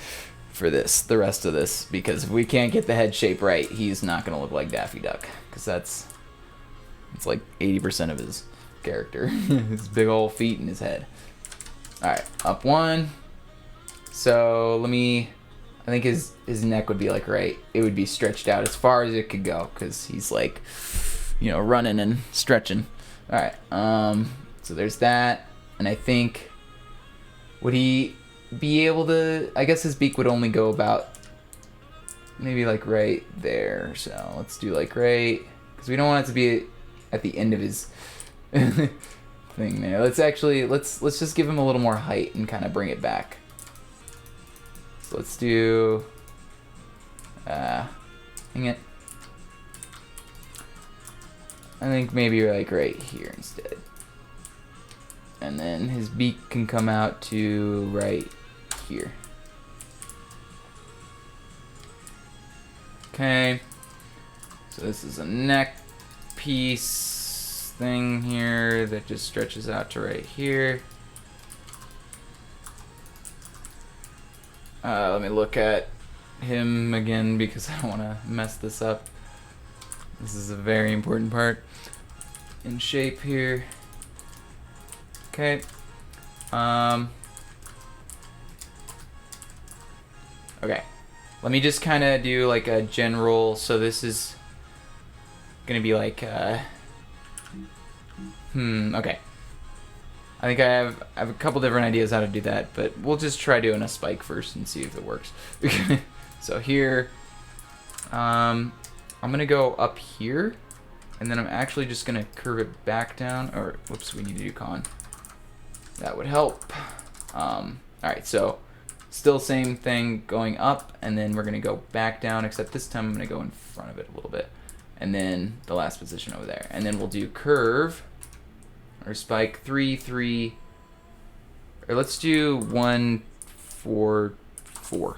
for the rest of this, because if we can't get the head shape right, he's not going to look like Daffy Duck, because it's like 80% of his character. His big old feet and his head. Alright, up one. So I think his neck would be like right. It would be stretched out as far as it could go, because he's like, running and stretching. Alright, so there's that. And I think, would he be able to, I guess his beak would only go about maybe like right there. So let's do like right, because we don't want it to be at the end of his thing there. Let's just give him a little more height and kind of bring it back. So let's do, hang it. I think maybe like right here instead. And then his beak can come out to right here. Okay. So this is a neck piece thing here that just stretches out to right here. Let me look at him again because I don't want to mess this up. This is a very important part in shape here. Okay. Okay. Let me just kind of do like a general. So this is gonna be like okay. I think I have a couple different ideas how to do that, but we'll just try doing a spike first and see if it works. So here, I'm gonna go up here, and then I'm actually just gonna curve it back down. Or whoops, we need to do con. That would help. All right, so still same thing, going up, and then we're gonna go back down. Except this time I'm gonna go in front of it a little bit, and then the last position over there, and then we'll do curve. Or spike 3, 3, or let's do 1, 4, 4.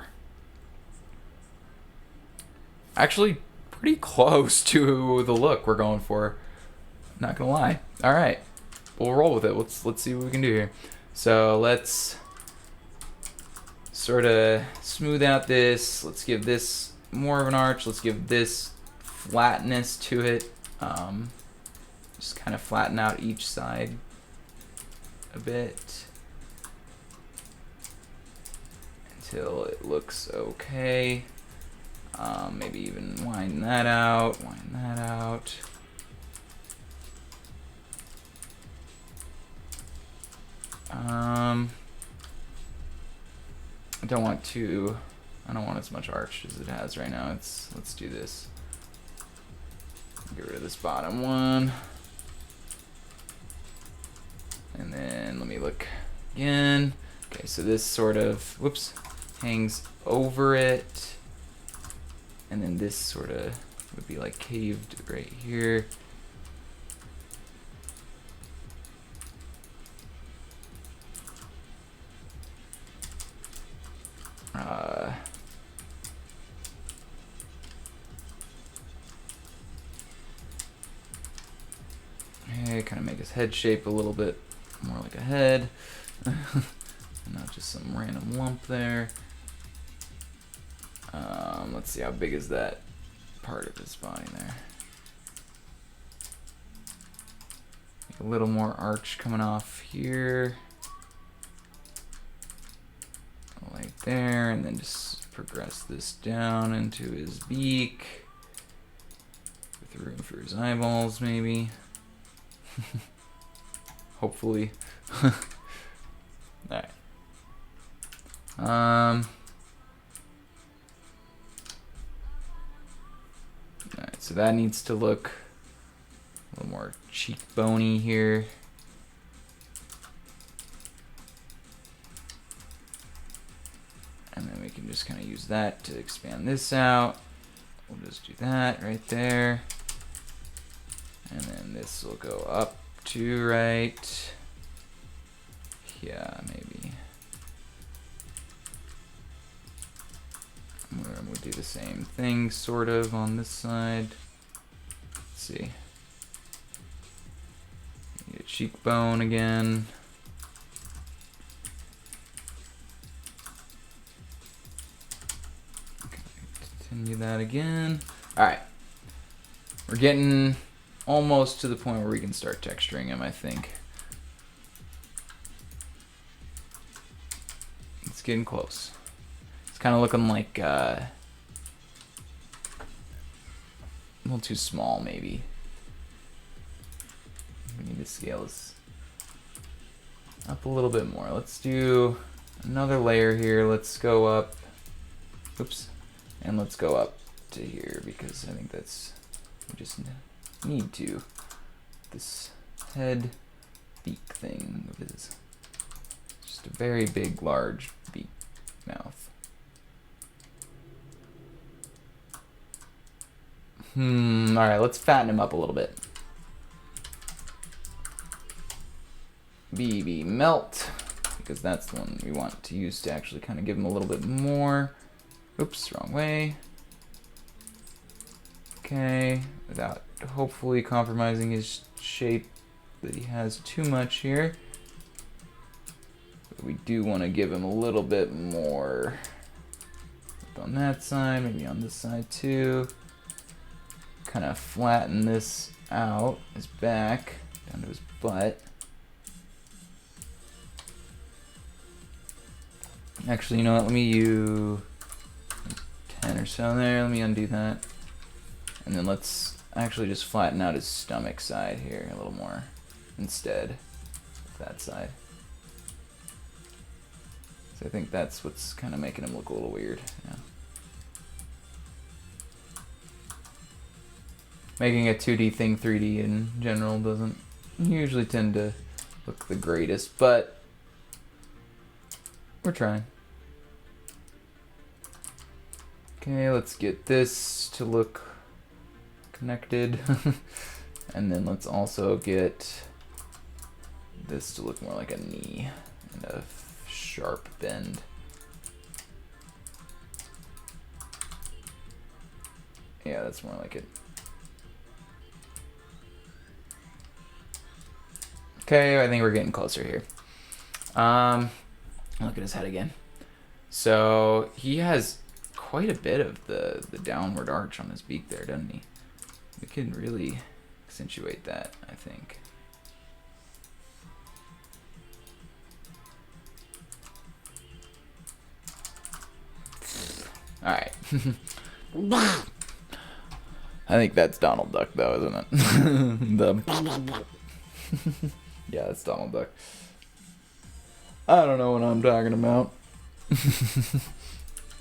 Actually, pretty close to the look we're going for. Not gonna lie. All right, we'll roll with it. Let's see what we can do here. So let's sort of smooth out this. Let's give this more of an arch. Let's give this flatness to it. Just kind of flatten out each side a bit until it looks okay. Maybe even widen that out, widen that out. I don't want as much arch as it has right now. Let's do this. Get rid of this bottom one. And then let me look again. Okay, so this sort of, whoops, hangs over it. And then this sort of would be like caved right here. Okay, kind of make his head shape a little bit more like a head, and not just some random lump there. Let's see, how big is that part of his body there? Make a little more arch coming off here, like there, and then just progress this down into his beak with room for his eyeballs, maybe. Hopefully. Alright. Alright, so that needs to look a little more cheekbony here. And then we can just kind of use that to expand this out. We'll just do that right there. And then this will go up to right. Yeah, maybe. We'll do the same thing sort of on this side. Let's see. Need a cheekbone again. Okay, continue that again. All right. We're getting almost to the point where we can start texturing him, I think. It's getting close. It's kind of looking like a little too small, maybe. We need to scale this up a little bit more. Let's do another layer here. Let's go up, oops, And let's go up to here because I think that's, we just need to. This head beak thing of his. Just a very big, large beak mouth. Alright, let's fatten him up a little bit. BB melt, because that's the one we want to use to actually kind of give him a little bit more. Oops, wrong way. Okay, without hopefully compromising his shape that he has too much here. But we do want to give him a little bit more on that side, maybe on this side too. Kind of flatten this out, his back, down to his butt. Actually, you know what, let me use 10 or so there, let me undo that. And then let's actually just flatten out his stomach side here a little more instead of that side. So I think that's what's kind of making him look a little weird. Yeah. Making a 2D thing 3D in general doesn't usually tend to look the greatest, but we're trying. Okay, let's get this to look connected. And then let's also get this to look more like a knee and a sharp bend. Yeah, that's more like it. Okay, I think we're getting closer here. Look at his head again. So he has quite a bit of the downward arch on his beak there, doesn't he? We can really accentuate that, I think. All right. I think that's Donald Duck, though, isn't it? Yeah, it's Donald Duck. I don't know what I'm talking about.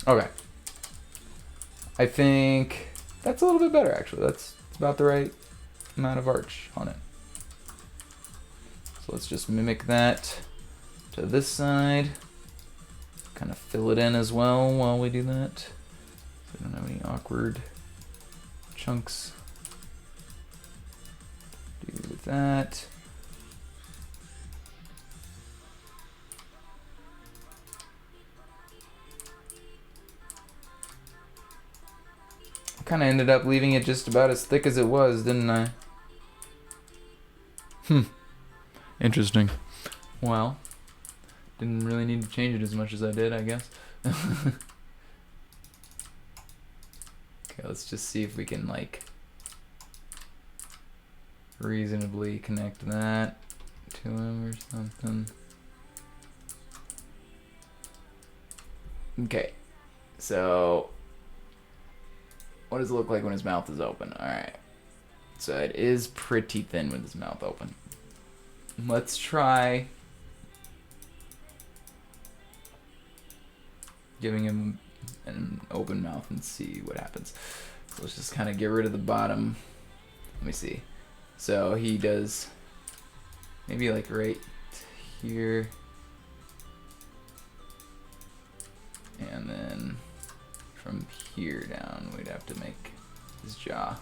Okay. I think that's a little bit better, actually. That's about the right amount of arch on it. So let's just mimic that to this side. Kind of fill it in as well while we do that. So we don't have any awkward chunks. Do with that. Kind of ended up leaving it just about as thick as it was, didn't I? Interesting. Well, didn't really need to change it as much as I did, I guess. Okay, let's just see if we can, like, reasonably connect that to him or something. Okay, so what does it look like when his mouth is open? Alright. So it is pretty thin with his mouth open. Let's try giving him an open mouth and see what happens. So let's just kind of get rid of the bottom. Let me see. So he does maybe like right here. And then from here down, we'd have to make his jaw.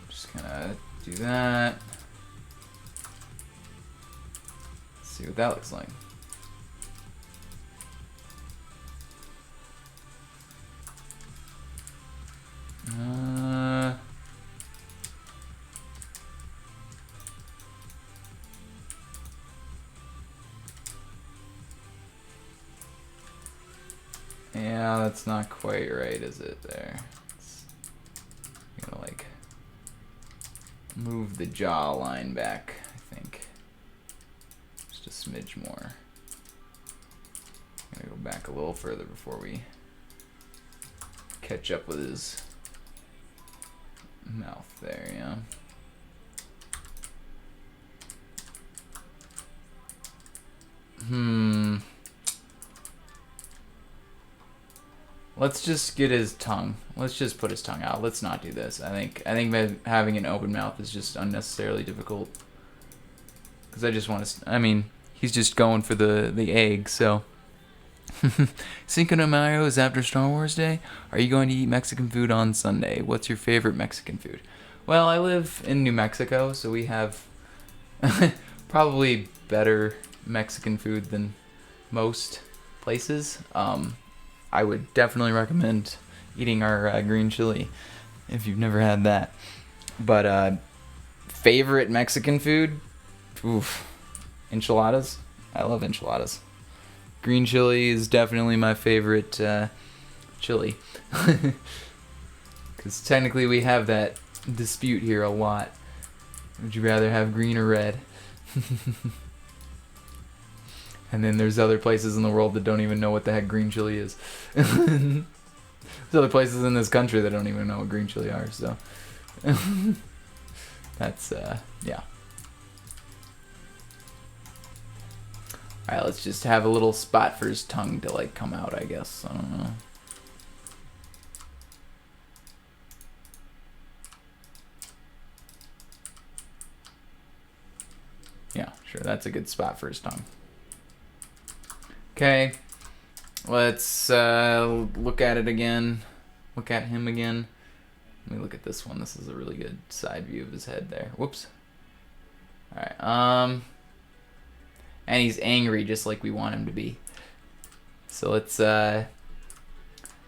Just kind of do that. See what that looks like. Yeah, that's not quite right, is it? There. I'm gonna like move the jaw line back, I think. Just a smidge more. I'm gonna go back a little further before we catch up with his mouth there, yeah. Let's just get his tongue. Let's just put his tongue out. Let's not do this. I think having an open mouth is just unnecessarily difficult. Because I just want to... I mean, he's just going for the egg, so... Cinco de Mayo is after Star Wars Day. Are you going to eat Mexican food on Sunday? What's your favorite Mexican food? Well, I live in New Mexico, so we have probably better Mexican food than most places. I would definitely recommend eating our green chili if you've never had that. But favorite Mexican food? Oof. Enchiladas. I love enchiladas. Green chili is definitely my favorite chili. Because technically we have that dispute here a lot. Would you rather have green or red? And then there's other places in the world that don't even know what the heck green chili is. There's other places in this country that don't even know what green chili are, so... That's, yeah. Alright, let's just have a little spot for his tongue to, like, come out, I guess. I don't know. Yeah, sure, that's a good spot for his tongue. Okay, let's look at it again. Look at him again. Let me look at this one. This is a really good side view of his head there. Whoops. Alright, and he's angry just like we want him to be. So let's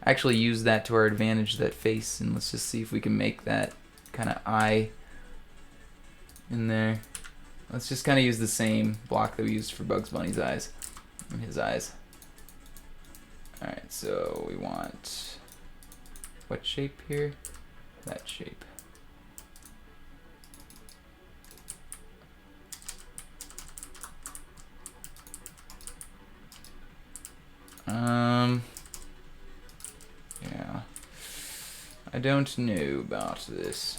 actually use that to our advantage, that face, and let's just see if we can make that kind of eye in there. Let's just kind of use the same block that we used for Bugs Bunny's eyes and his eyes. Alright, so we want what shape here? That shape. Yeah. I don't know about this.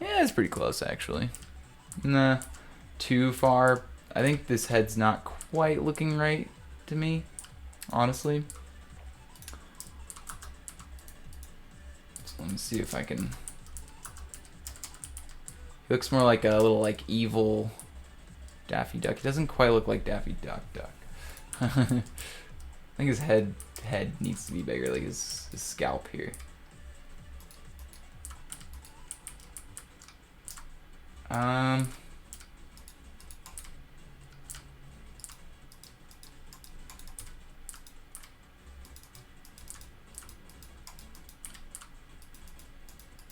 Yeah, it's pretty close, actually. Nah, too far. I think this head's not quite looking right to me, honestly. So let me see if I can... He looks more like a little, like, evil Daffy Duck. He doesn't quite look like Daffy Duck. I think his head needs to be bigger, like his scalp here.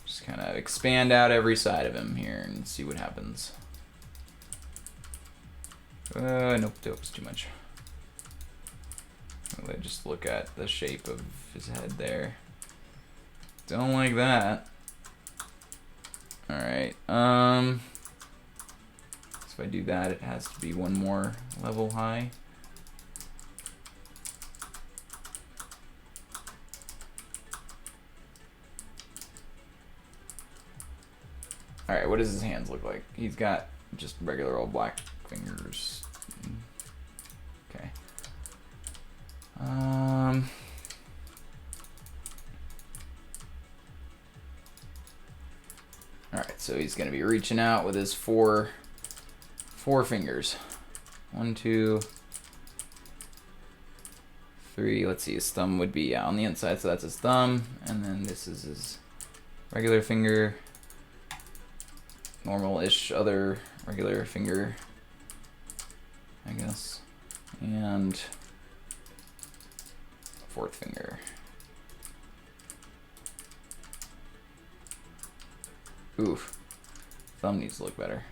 Just kind of expand out every side of him here and see what happens. Nope, it's too much. Let's just look at the shape of his head there. Don't like that. Alright, so if I do that, it has to be one more level high. Alright, what does his hands look like? He's got just regular old black fingers. Okay. Alright, so he's gonna be reaching out with his four fingers. 1, 2, 3. Let's see, his thumb would be on the inside, so that's his thumb. And then this is his regular finger. Normal-ish other regular finger, I guess. And fourth finger. Oof. Thumb needs to look better.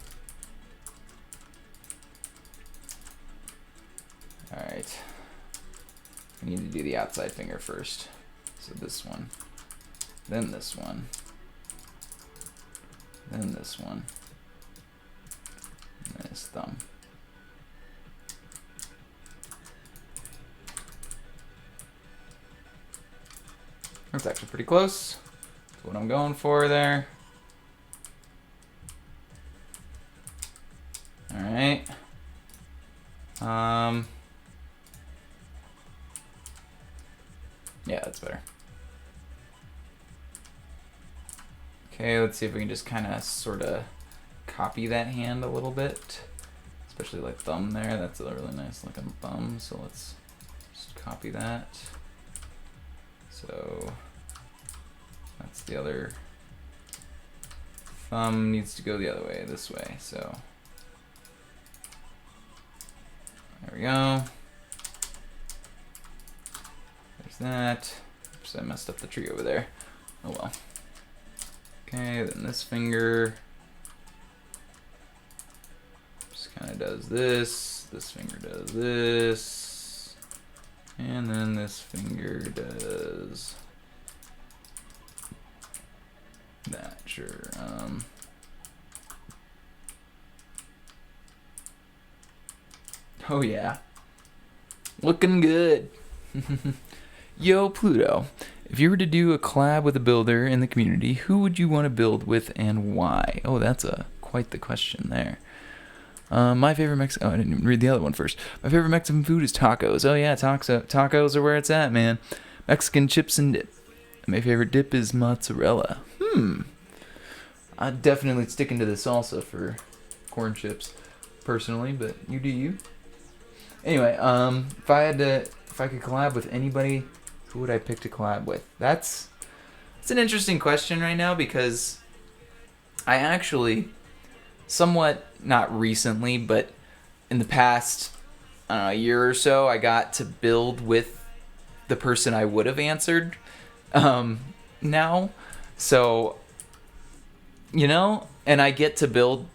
Alright. We need to do the outside finger first. So this one. Then this one. Then this one. And then his thumb. That's actually pretty close. That's what I'm going for there. Yeah, that's better. Okay, let's see if we can just kind of sort of copy that hand a little bit. Especially like thumb there. That's a really nice looking thumb. So let's just copy that. So that's the other thumb needs to go the other way, this way. So there we go. There's that. Oops, I messed up the tree over there. Oh well. Okay, then this finger just kind of does this. This finger does this. And then this finger does that, sure. Oh yeah. Looking good. Yo, Pluto. If you were to do a collab with a builder in the community, who would you want to build with and why? Oh, that's quite the question there. My favorite Mexican... Oh, I didn't even read the other one first. My favorite Mexican food is tacos. Oh, yeah, tacos are where it's at, man. Mexican chips and dip. My favorite dip is mozzarella. I'd definitely sticking to the salsa for corn chips, personally, but you do you. Anyway, if I could collab with anybody, who would I pick to collab with? That's an interesting question right now, because I actually, somewhat, not recently, but in the past, I don't know, a year or so, I got to build with the person I would have answered now. So, you know, and I get to build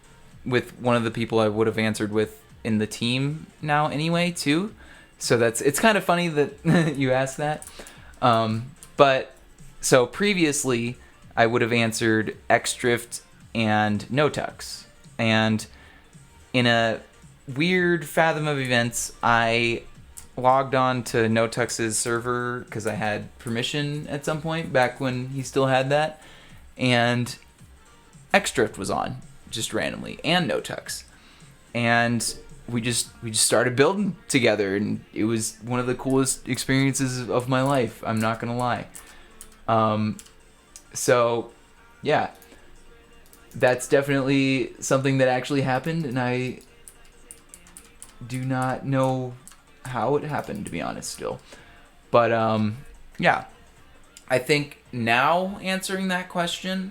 with one of the people I would have answered with in the team now anyway, too. So it's kind of funny that you asked that. But so previously I would have answered Xdrift and No Tux. And in a weird fathom of events, I logged on to No Tux's server because I had permission at some point back when he still had that. And Xdrift was on just randomly, and No Tux. And we just started building together, and it was one of the coolest experiences of my life. I'm not gonna lie. So yeah, that's definitely something that actually happened, and I do not know how it happened, to be honest, still. But yeah, I think now answering that question,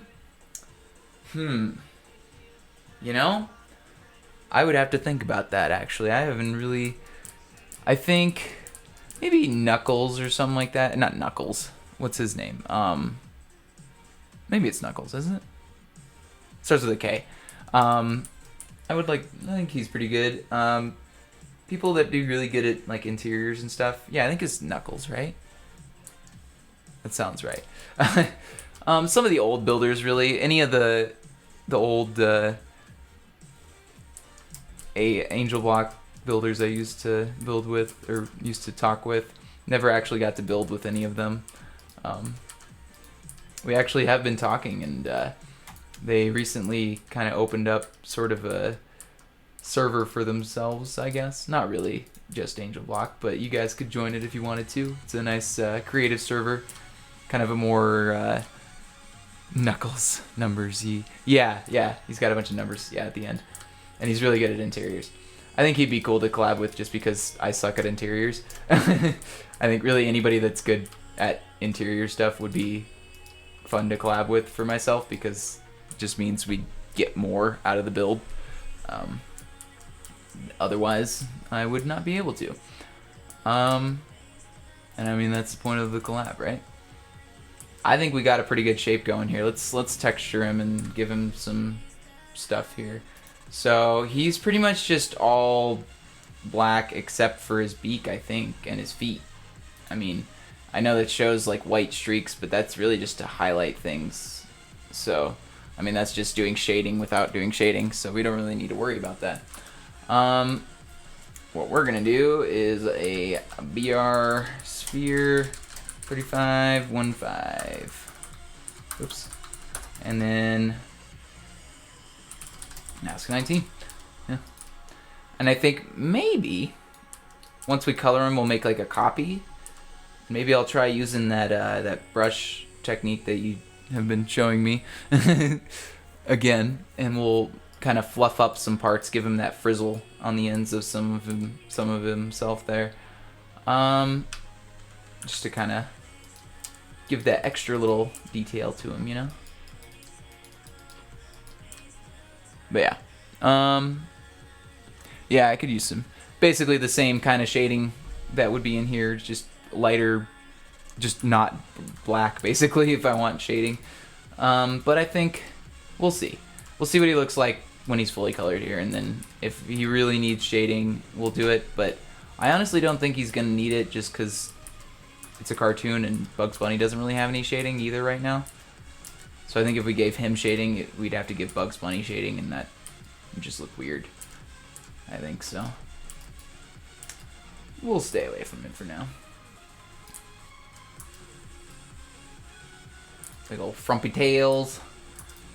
you know, I would have to think about that, actually. I haven't really... I think maybe Knuckles or something like that. Not Knuckles. What's his name? Maybe it's Knuckles, isn't it? Starts with a K. I think he's pretty good. People that do really good at, like, interiors and stuff. Yeah, I think it's Knuckles, right? That sounds right. Some of the old builders, really. Any of the old... Angel Block builders I used to build with, or used to talk with. Never actually got to build with any of them. We actually have been talking, and they recently kind of opened up sort of a server for themselves, I guess. Not really just Angel Block, but you guys could join it if you wanted to. It's a nice creative server. Kind of a more Knuckles numbers. Yeah, he's got a bunch of numbers, at the end. And he's really good at interiors. I think he'd be cool to collab with just because I suck at interiors. I think really anybody that's good at interior stuff would be fun to collab with for myself, because it just means we get more out of the build. Otherwise, I would not be able to. And I mean, that's the point of the collab, right? I think we got a pretty good shape going here. Let's texture him and give him some stuff here. So he's pretty much just all black except for his beak, I think, and his feet. I mean, I know that shows like white streaks, but that's really just to highlight things. So, I mean, that's just doing shading without doing shading, so we don't really need to worry about that. What we're gonna do is a BR sphere 3515. Oops. And then Mask 19. Yeah. And I think maybe once we color him, we'll make like a copy Maybe I'll try using that brush technique that you have been showing me again, and we'll kind of fluff up some parts, give him that frizzle on the ends of some of himself there, just to kind of give that extra little detail to him, you know. But yeah, yeah, I could use some basically the same kind of shading that would be in here, just lighter, just not black basically if I want shading. But I think we'll see what he looks like when he's fully colored here, and then if he really needs shading, we'll do it. But I honestly don't think he's gonna need it, just because it's a cartoon and Bugs Bunny doesn't really have any shading either right now. So I think if we gave him shading, we'd have to give Bugs Bunny shading, and that would just look weird. I think so. We'll stay away from it for now. Big old frumpy tails.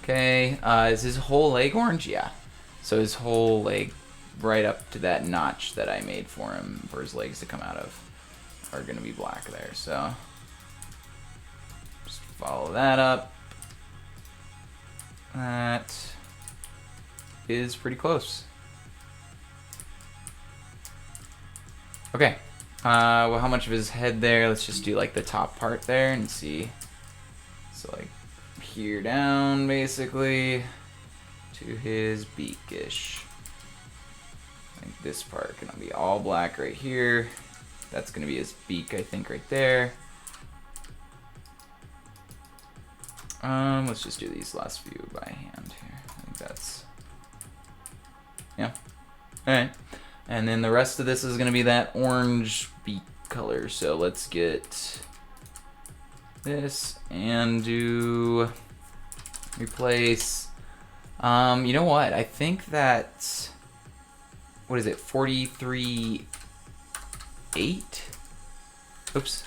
Okay, is his whole leg orange? Yeah. So his whole leg, right up to that notch that I made for him, for his legs to come out of, are gonna be black there. So just follow that up. That is pretty close. Okay. Well, how much of his head there? Let's just do like the top part there and see. So like here down, basically, to his beakish. Like this part gonna be all black right here. That's gonna be his beak, I think, right there. Let's just do these last few by hand here. I think that's, yeah. All right. And then the rest of this is gonna be that orange beak color. So let's get this and do replace. You know what? I think that, what is it? 43.8. Oops.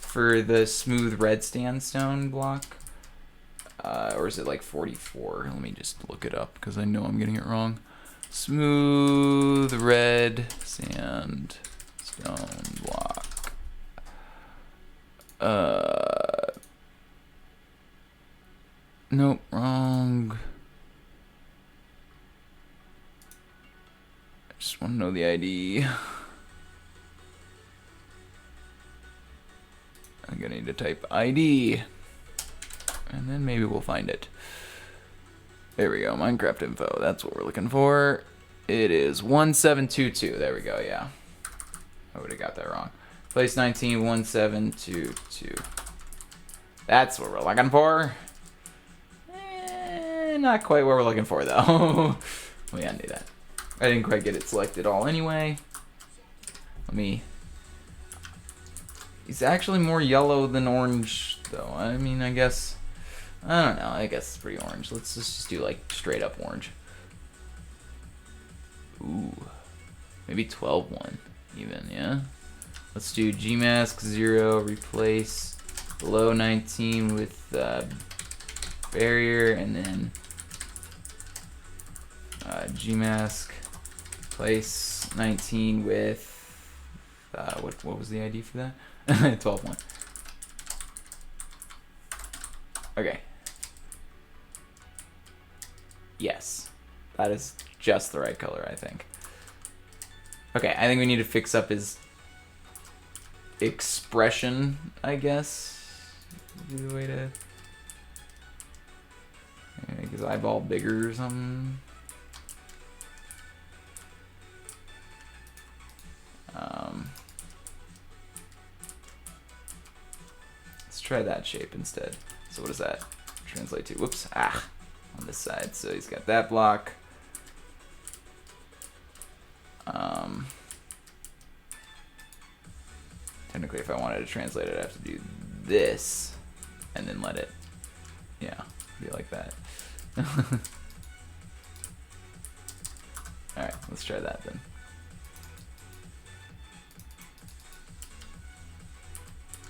For the smooth red sandstone block, or is it like 44? Let me just look it up because I know I'm getting it wrong. Smooth red sandstone block. Nope, wrong. I just want to know the ID. I'm gonna need to type ID, and then maybe we'll find it. There we go, Minecraft info, that's what we're looking for. It is 1722, there we go, yeah. I would've got that wrong. Place 19, 1722. That's what we're looking for. Not quite what we're looking for, though. We undo that. I didn't quite get it selected all anyway. Let me... He's actually more yellow than orange, though. I mean, I guess... I don't know. I guess it's pretty orange. Let's just do, like, straight up orange. Ooh. Maybe 12-1 even, yeah? Let's do Gmask 0, replace below 19 with barrier, and then Gmask place 19 with... what was the ID for that? 12-1. Okay. Yes. That is just the right color, I think. Okay, I think we need to fix up his expression, I guess. Would be the way to make his eyeball bigger or something. Let's try that shape instead. So what does that translate to? Whoops, on this side. So he's got that block. Technically, if I wanted to translate it, I'd have to do this and then let it, yeah, be like that. Alright, let's try that then.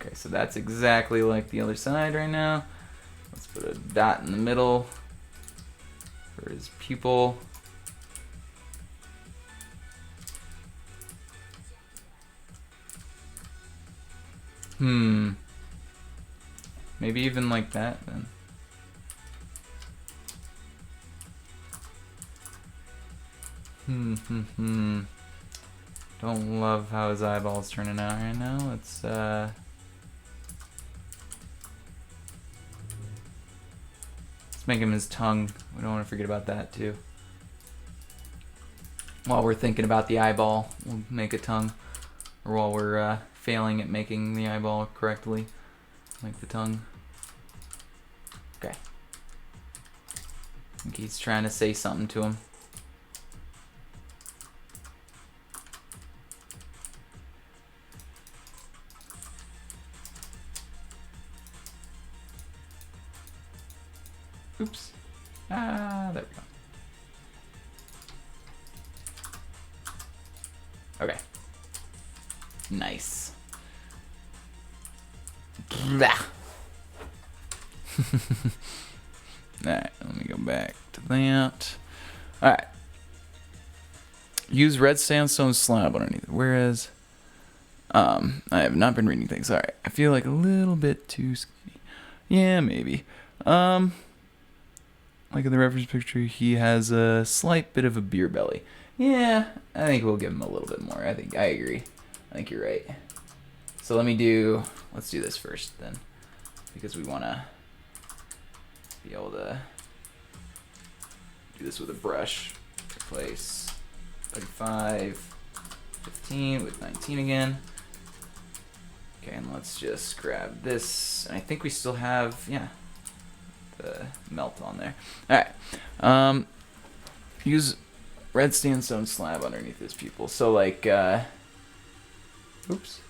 Okay, so that's exactly like the other side right now. Let's put a dot in the middle for his pupil. Maybe even like that then. Don't love how his eyeball's turning out right now. Let's make him his tongue. We don't want to forget about that too. While we're thinking about the eyeball, we'll make a tongue. Or while we're failing at making the eyeball correctly, make the tongue. Okay. I think he's trying to say something to him. Oops. There we go. Okay. Nice. Alright, let me go back to that. Alright. Use red sandstone slab underneath. Whereas, I have not been reading things. Alright, I feel like a little bit too skinny. Yeah, maybe. Like in the reference picture, he has a slight bit of a beer belly. Yeah, I think we'll give him a little bit more. I agree. I think you're right. So let's do this first then, because we want to be able to do this with a brush. Replace 35, 15 with 19 again. Okay, and let's just grab this. And I think we still have, yeah, the melt on there. Alright. Use red sandstone slab underneath this pupil. So like, oops.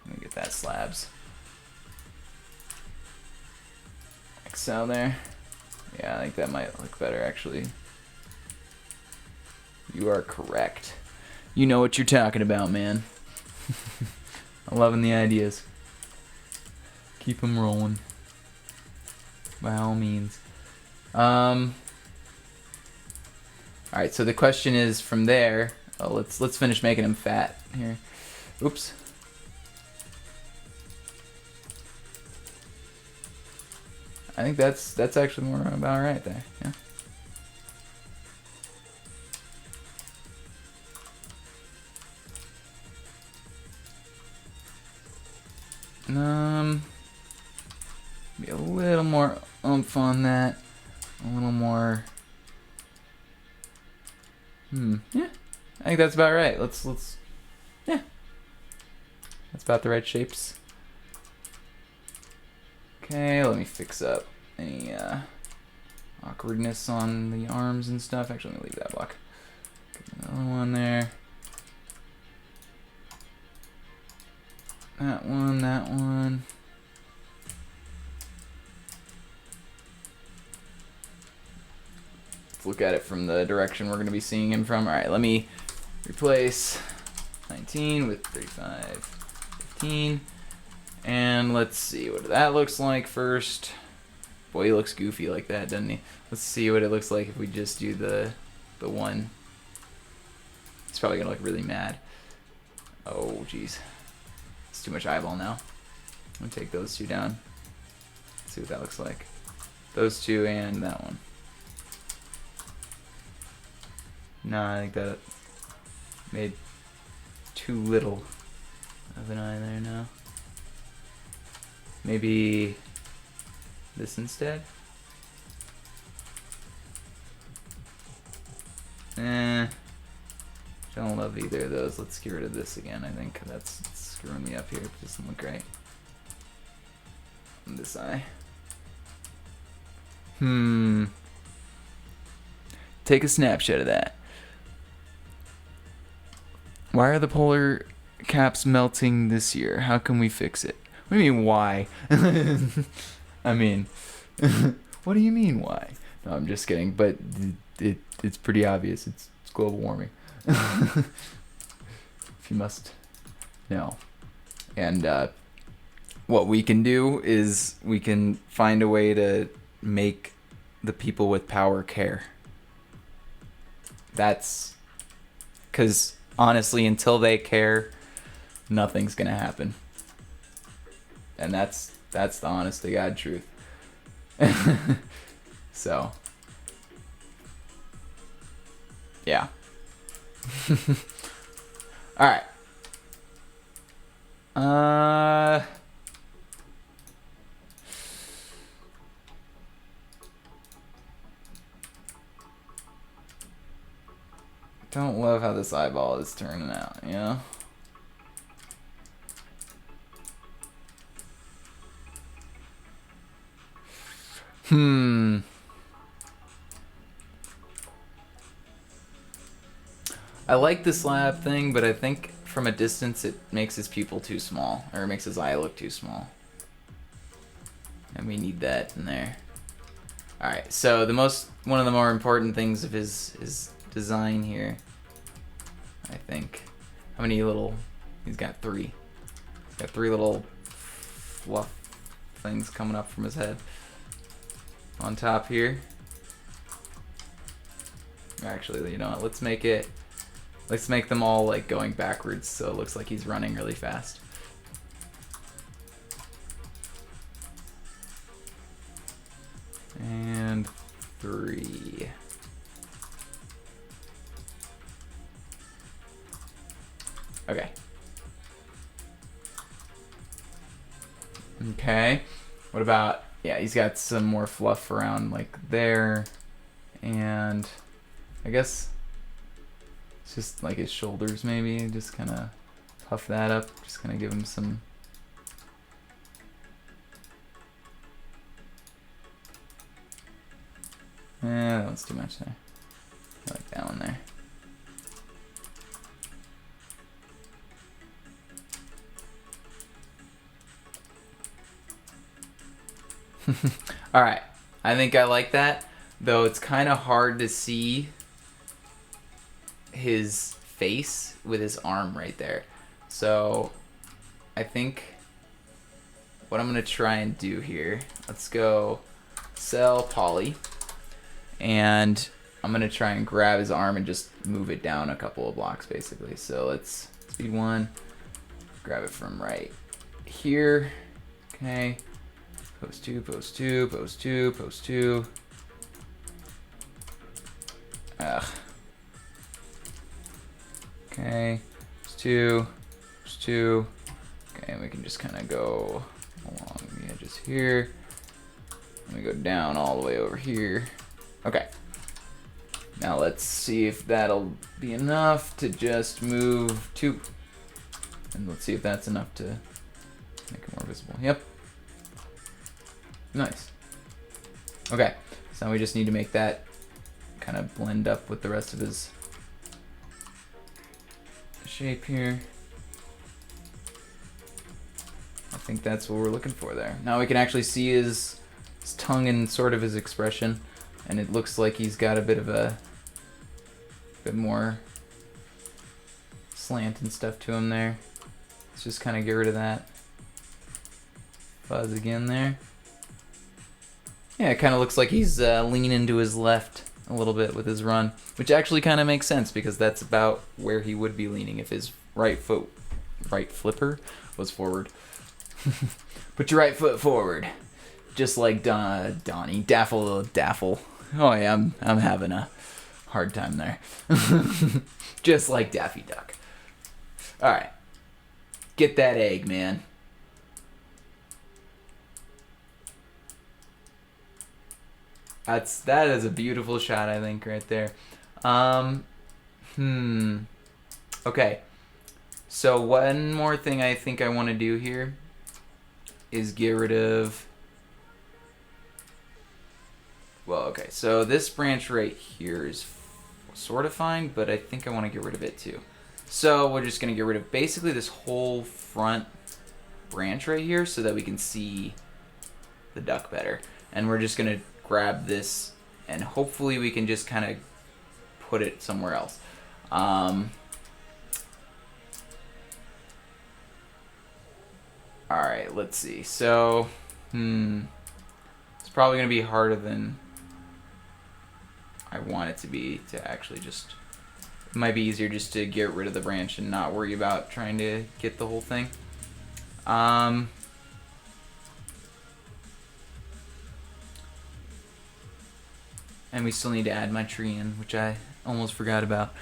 Let me get that slabs. Like so there. Yeah, I think that might look better actually. You are correct. You know what you're talking about, man. I'm loving the ideas. Keep them rolling. By all means. Alright, so the question is from there. Oh, let's finish making him fat here. Oops. I think that's actually more about right there. Yeah. Be a little more oomph on that. A little more. Yeah. I think that's about right. Let's yeah. That's about the right shapes. Okay, let me fix up any awkwardness on the arms and stuff. Actually, let me leave that block. Get another one there. That one, that one. Let's look at it from the direction we're going to be seeing him from. Alright, let me replace 19 with 35, 15. And let's see what that looks like first. Boy, he looks goofy like that, doesn't he? Let's see what it looks like if we just do the one. It's probably going to look really mad. Oh, jeez. It's too much eyeball now. I'm going to take those two down. See what that looks like. Those two and that one. No, I think that made too little of an eye there now. Maybe this instead? Don't love either of those. Let's get rid of this again. I think that's screwing me up here. It doesn't look right. And this eye. Take a snapshot of that. Why are the polar caps melting this year? How can we fix it? What do you mean, why? I mean, what do you mean, why? No, I'm just kidding, but it's pretty obvious. It's global warming. If you must know. And what we can do is we can find a way to make the people with power care. That's because, honestly, until they care, nothing's gonna happen. And that's the honest to God truth. So, yeah. All right. Don't love how this eyeball is turning out, you know? I like the slab thing, but I think from a distance it makes his pupil too small, or it makes his eye look too small. And we need that in there. Alright, so one of the more important things of his design here, I think. How many little, he's got 3. He's got 3 little fluff things coming up from his head. On top here. Actually, you know what, let's make them all like going backwards so it looks like he's running really fast. And 3. Okay. Okay. What about, yeah, he's got some more fluff around like there. And I guess it's just like his shoulders maybe. Just kind of puff that up. Just kind of give him some. That one's too much there. I like that one there. Alright, I think I like that, though it's kind of hard to see his face with his arm right there. So I think what I'm going to try and do here, let's go sell poly, and I'm going to try and grab his arm and just move it down a couple of blocks basically. So let's speed 1, grab it from right here, okay. Post 2, post 2, post 2, post 2. Ugh. Okay, post 2, post 2. Okay, and we can just kind of go along the edges here. Let me go down all the way over here. Okay. Now let's see if that'll be enough to just move 2. And let's see if that's enough to make it more visible. Yep. Nice. Okay, so now we just need to make that kind of blend up with the rest of his shape here. I think that's what we're looking for there. Now we can actually see his tongue and sort of his expression, and it looks like he's got a bit of a bit more slant and stuff to him there. Let's just kind of get rid of that fuzz again there. Yeah, it kind of looks like he's leaning to his left a little bit with his run, which actually kind of makes sense because that's about where he would be leaning if his right flipper was forward. Put your right foot forward, just like Donnie, Daffle. Oh yeah, I'm having a hard time there. Just like Daffy Duck. All right, get that egg, man. That is a beautiful shot, I think, right there. Okay. So one more thing I think I want to do here is get rid of. Well, okay. So this branch right here is sort of fine, but I think I want to get rid of it too. So we're just gonna get rid of basically this whole front branch right here, so that we can see the duck better. And we're just gonna grab this, and hopefully we can just kind of put it somewhere else. Alright, let's see. So, it's probably going to be harder than I want it to be to actually just It might be easier just to get rid of the branch and not worry about trying to get the whole thing. And we still need to add my tree in, which I almost forgot about.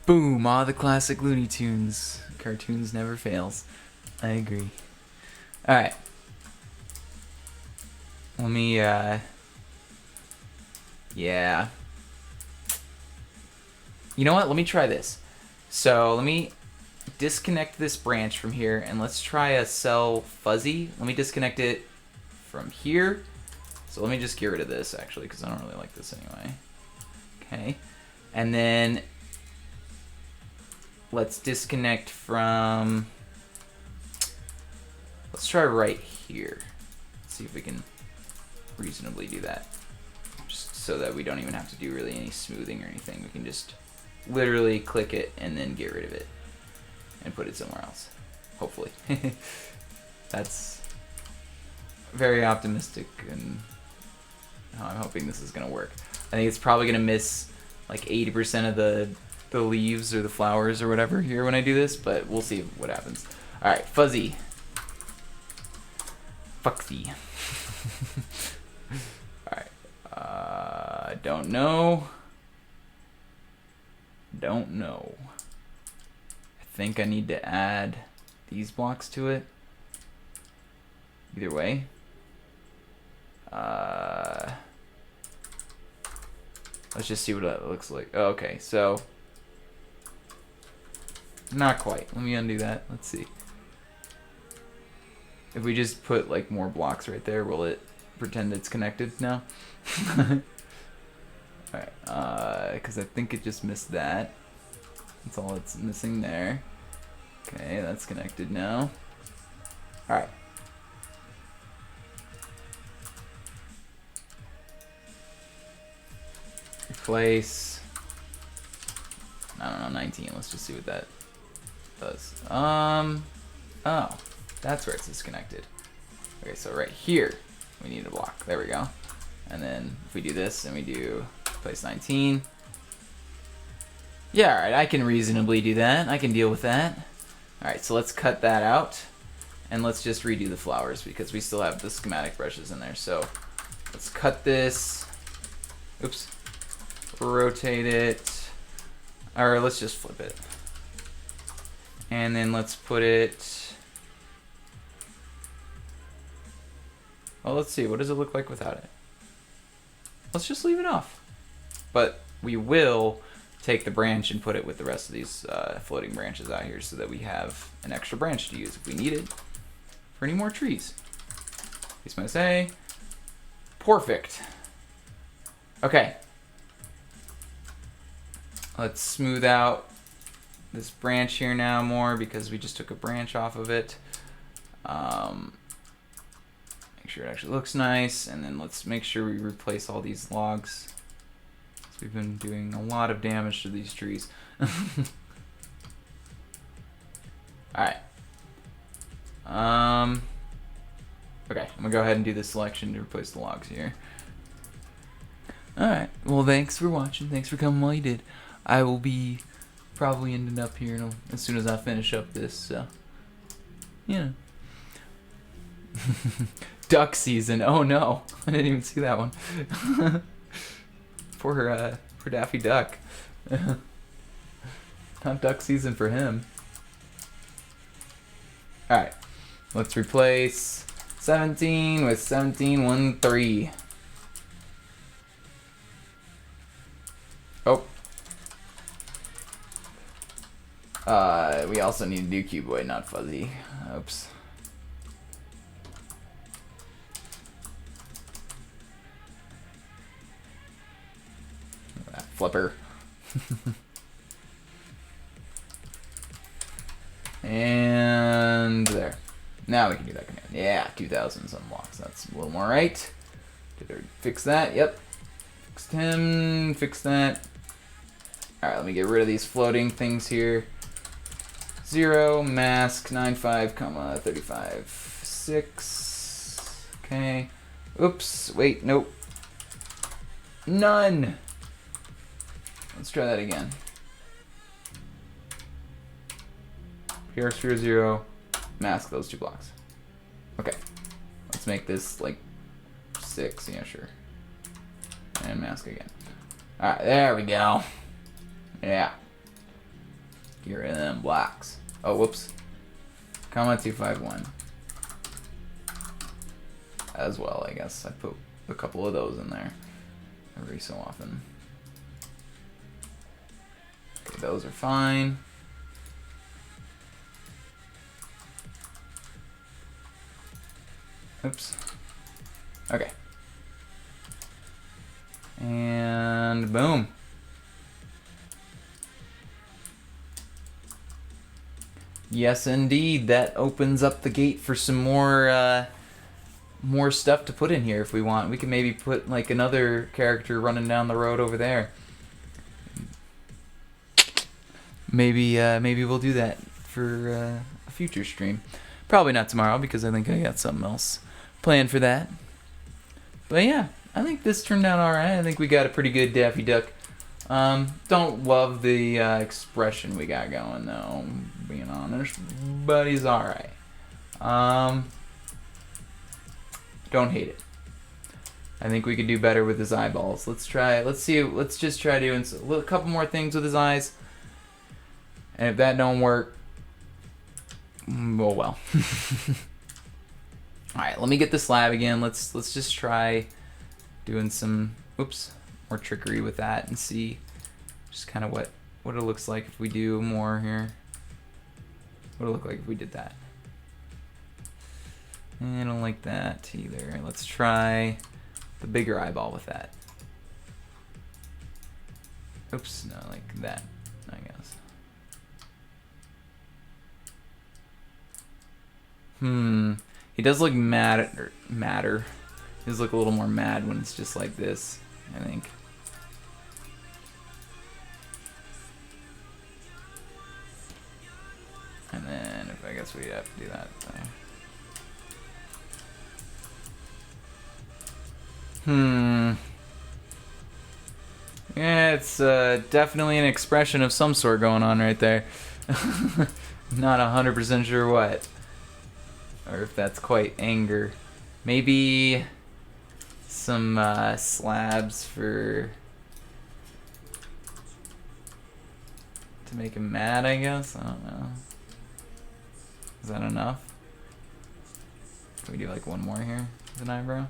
Boom! All the classic Looney Tunes. Cartoons never fails. I agree. Alright. Let me, yeah. You know what? Let me try this. So, let me disconnect this branch from here, and let's try a cell fuzzy. Let me disconnect it from here. So let me just get rid of this, actually, because I don't really like this anyway. Okay. And then let's disconnect from... Let's try right here. Let's see if we can reasonably do that. Just so that we don't even have to do really any smoothing or anything. We can just literally click it and then get rid of it. And put it somewhere else. Hopefully. That's very optimistic and how I'm hoping this is going to work. I think it's probably going to miss like 80% of the leaves or the flowers or whatever here when I do this, but we'll see what happens. Alright, fuzzy. Fuxy. Alright. Don't know. Don't know. I think I need to add these blocks to it. Either way. Let's just see what that looks like. Oh, okay, so not quite. Let me undo that. Let's see. If we just put like more blocks right there, will it pretend it's connected now? Alright, because I think it just missed that. That's all it's missing there. Okay, that's connected now. Alright. Replace, I don't know, 19. Let's just see what that does. Oh, that's where it's disconnected. Okay, so right here, we need a block. There we go. And then if we do this and we do replace 19. Yeah, alright, I can reasonably do that. I can deal with that. Alright, so let's cut that out. And let's just redo the flowers because we still have the schematic brushes in there. So let's cut this. Oops. Rotate it, or let's just flip it, and then let's put it, well, let's see, what does it look like without it? Let's just leave it off, but we will take the branch and put it with the rest of these floating branches out here so that we have an extra branch to use if we need it for any more trees. He's gonna say perfect. Okay. Let's smooth out this branch here now more because we just took a branch off of it. Make sure it actually looks nice, and then let's make sure we replace all these logs. We've been doing a lot of damage to these trees. Alright. Okay, I'm gonna go ahead and do the selection to replace the logs here. Alright, well, thanks for watching. Thanks for coming while you did. I will be probably ending up here as soon as I finish up this, so, you know. Duck season. Oh no, I didn't even see that one. Poor Daffy Duck. Not duck season for him. Alright, let's replace 17 with 1713. Oh. We also need to do cuboid, not fuzzy. Oops. That flipper. And there. Now we can do that command. Yeah, 2,000 some blocks. That's a little more right. Did I fix that? Yep. Fixed him. Fix that. Alright, let me get rid of these floating things here. 0, mask, 95, comma, 35, 6. Okay. Oops, wait, nope. None. Let's try that again. PR sphere 0. Mask those 2 blocks. Okay. Let's make this like 6. Yeah, sure. And mask again. Alright, there we go. Yeah. Get rid of them blocks. Oh, whoops. Comma 251. As well, I guess. I put a couple of those in there every so often. Okay, those are fine. Oops. Okay. And boom. Yes, indeed. That opens up the gate for some more stuff to put in here if we want. We can maybe put like another character running down the road over there. Maybe we'll do that for a future stream. Probably not tomorrow because I think I got something else planned for that. But yeah, I think this turned out alright. I think we got a pretty good Daffy Duck. Don't love the expression we got going though, being honest, but he's alright. Don't hate it. I think we could do better with his eyeballs. Let's just try doing a couple more things with his eyes. And if that don't work, oh well. Alright, let me get the slab again. Let's just try doing some more trickery with that and see just kind of what it looks like if we do more here. What would it look like if we did that? I don't like that either. Let's try the bigger eyeball with that. Oops, no, like that, I guess. He does look madder. He does look a little more mad when it's just like this, I think. And then, if I guess we have to do that. Yeah, it's definitely an expression of some sort going on right there. Not 100% sure what. Or if that's quite anger. Maybe some slabs to make him mad, I guess? I don't know. Is that enough? Can we do like one more here with an eyebrow?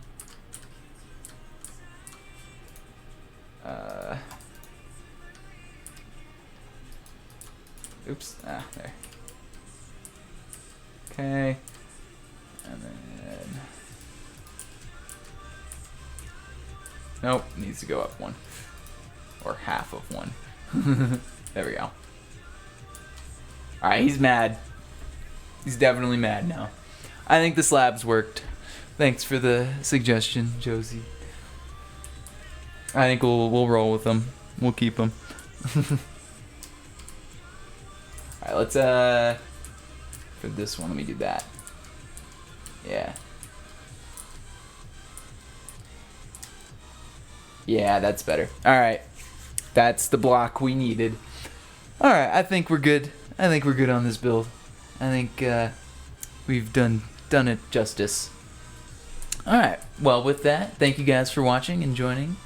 Oops. Ah, there. Okay. And then... Nope, needs to go up one. Or half of one. There we go. Alright, he's mad. He's definitely mad now. I think the slabs worked. Thanks for the suggestion, Josie. I think we'll roll with them. We'll keep them. Alright, let's for this one, let me do that. Yeah. Yeah, that's better. Alright. That's the block we needed. Alright, I think we're good. I think we're good on this build. I think we've done it justice. Alright, well with that, thank you guys for watching and joining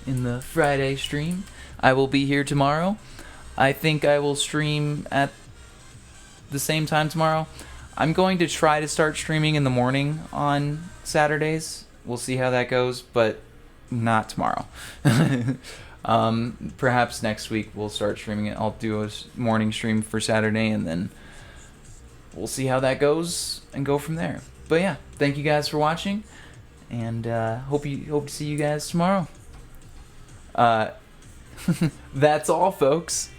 in the Friday stream. I will be here tomorrow. I think I will stream at the same time tomorrow. I'm going to try to start streaming in the morning on Saturdays. We'll see how that goes, but not tomorrow. Perhaps next week we'll start streaming it. I'll do a morning stream for Saturday, and then we'll see how that goes and go from there. But yeah, thank you guys for watching, and hope to see you guys tomorrow. That's all, folks.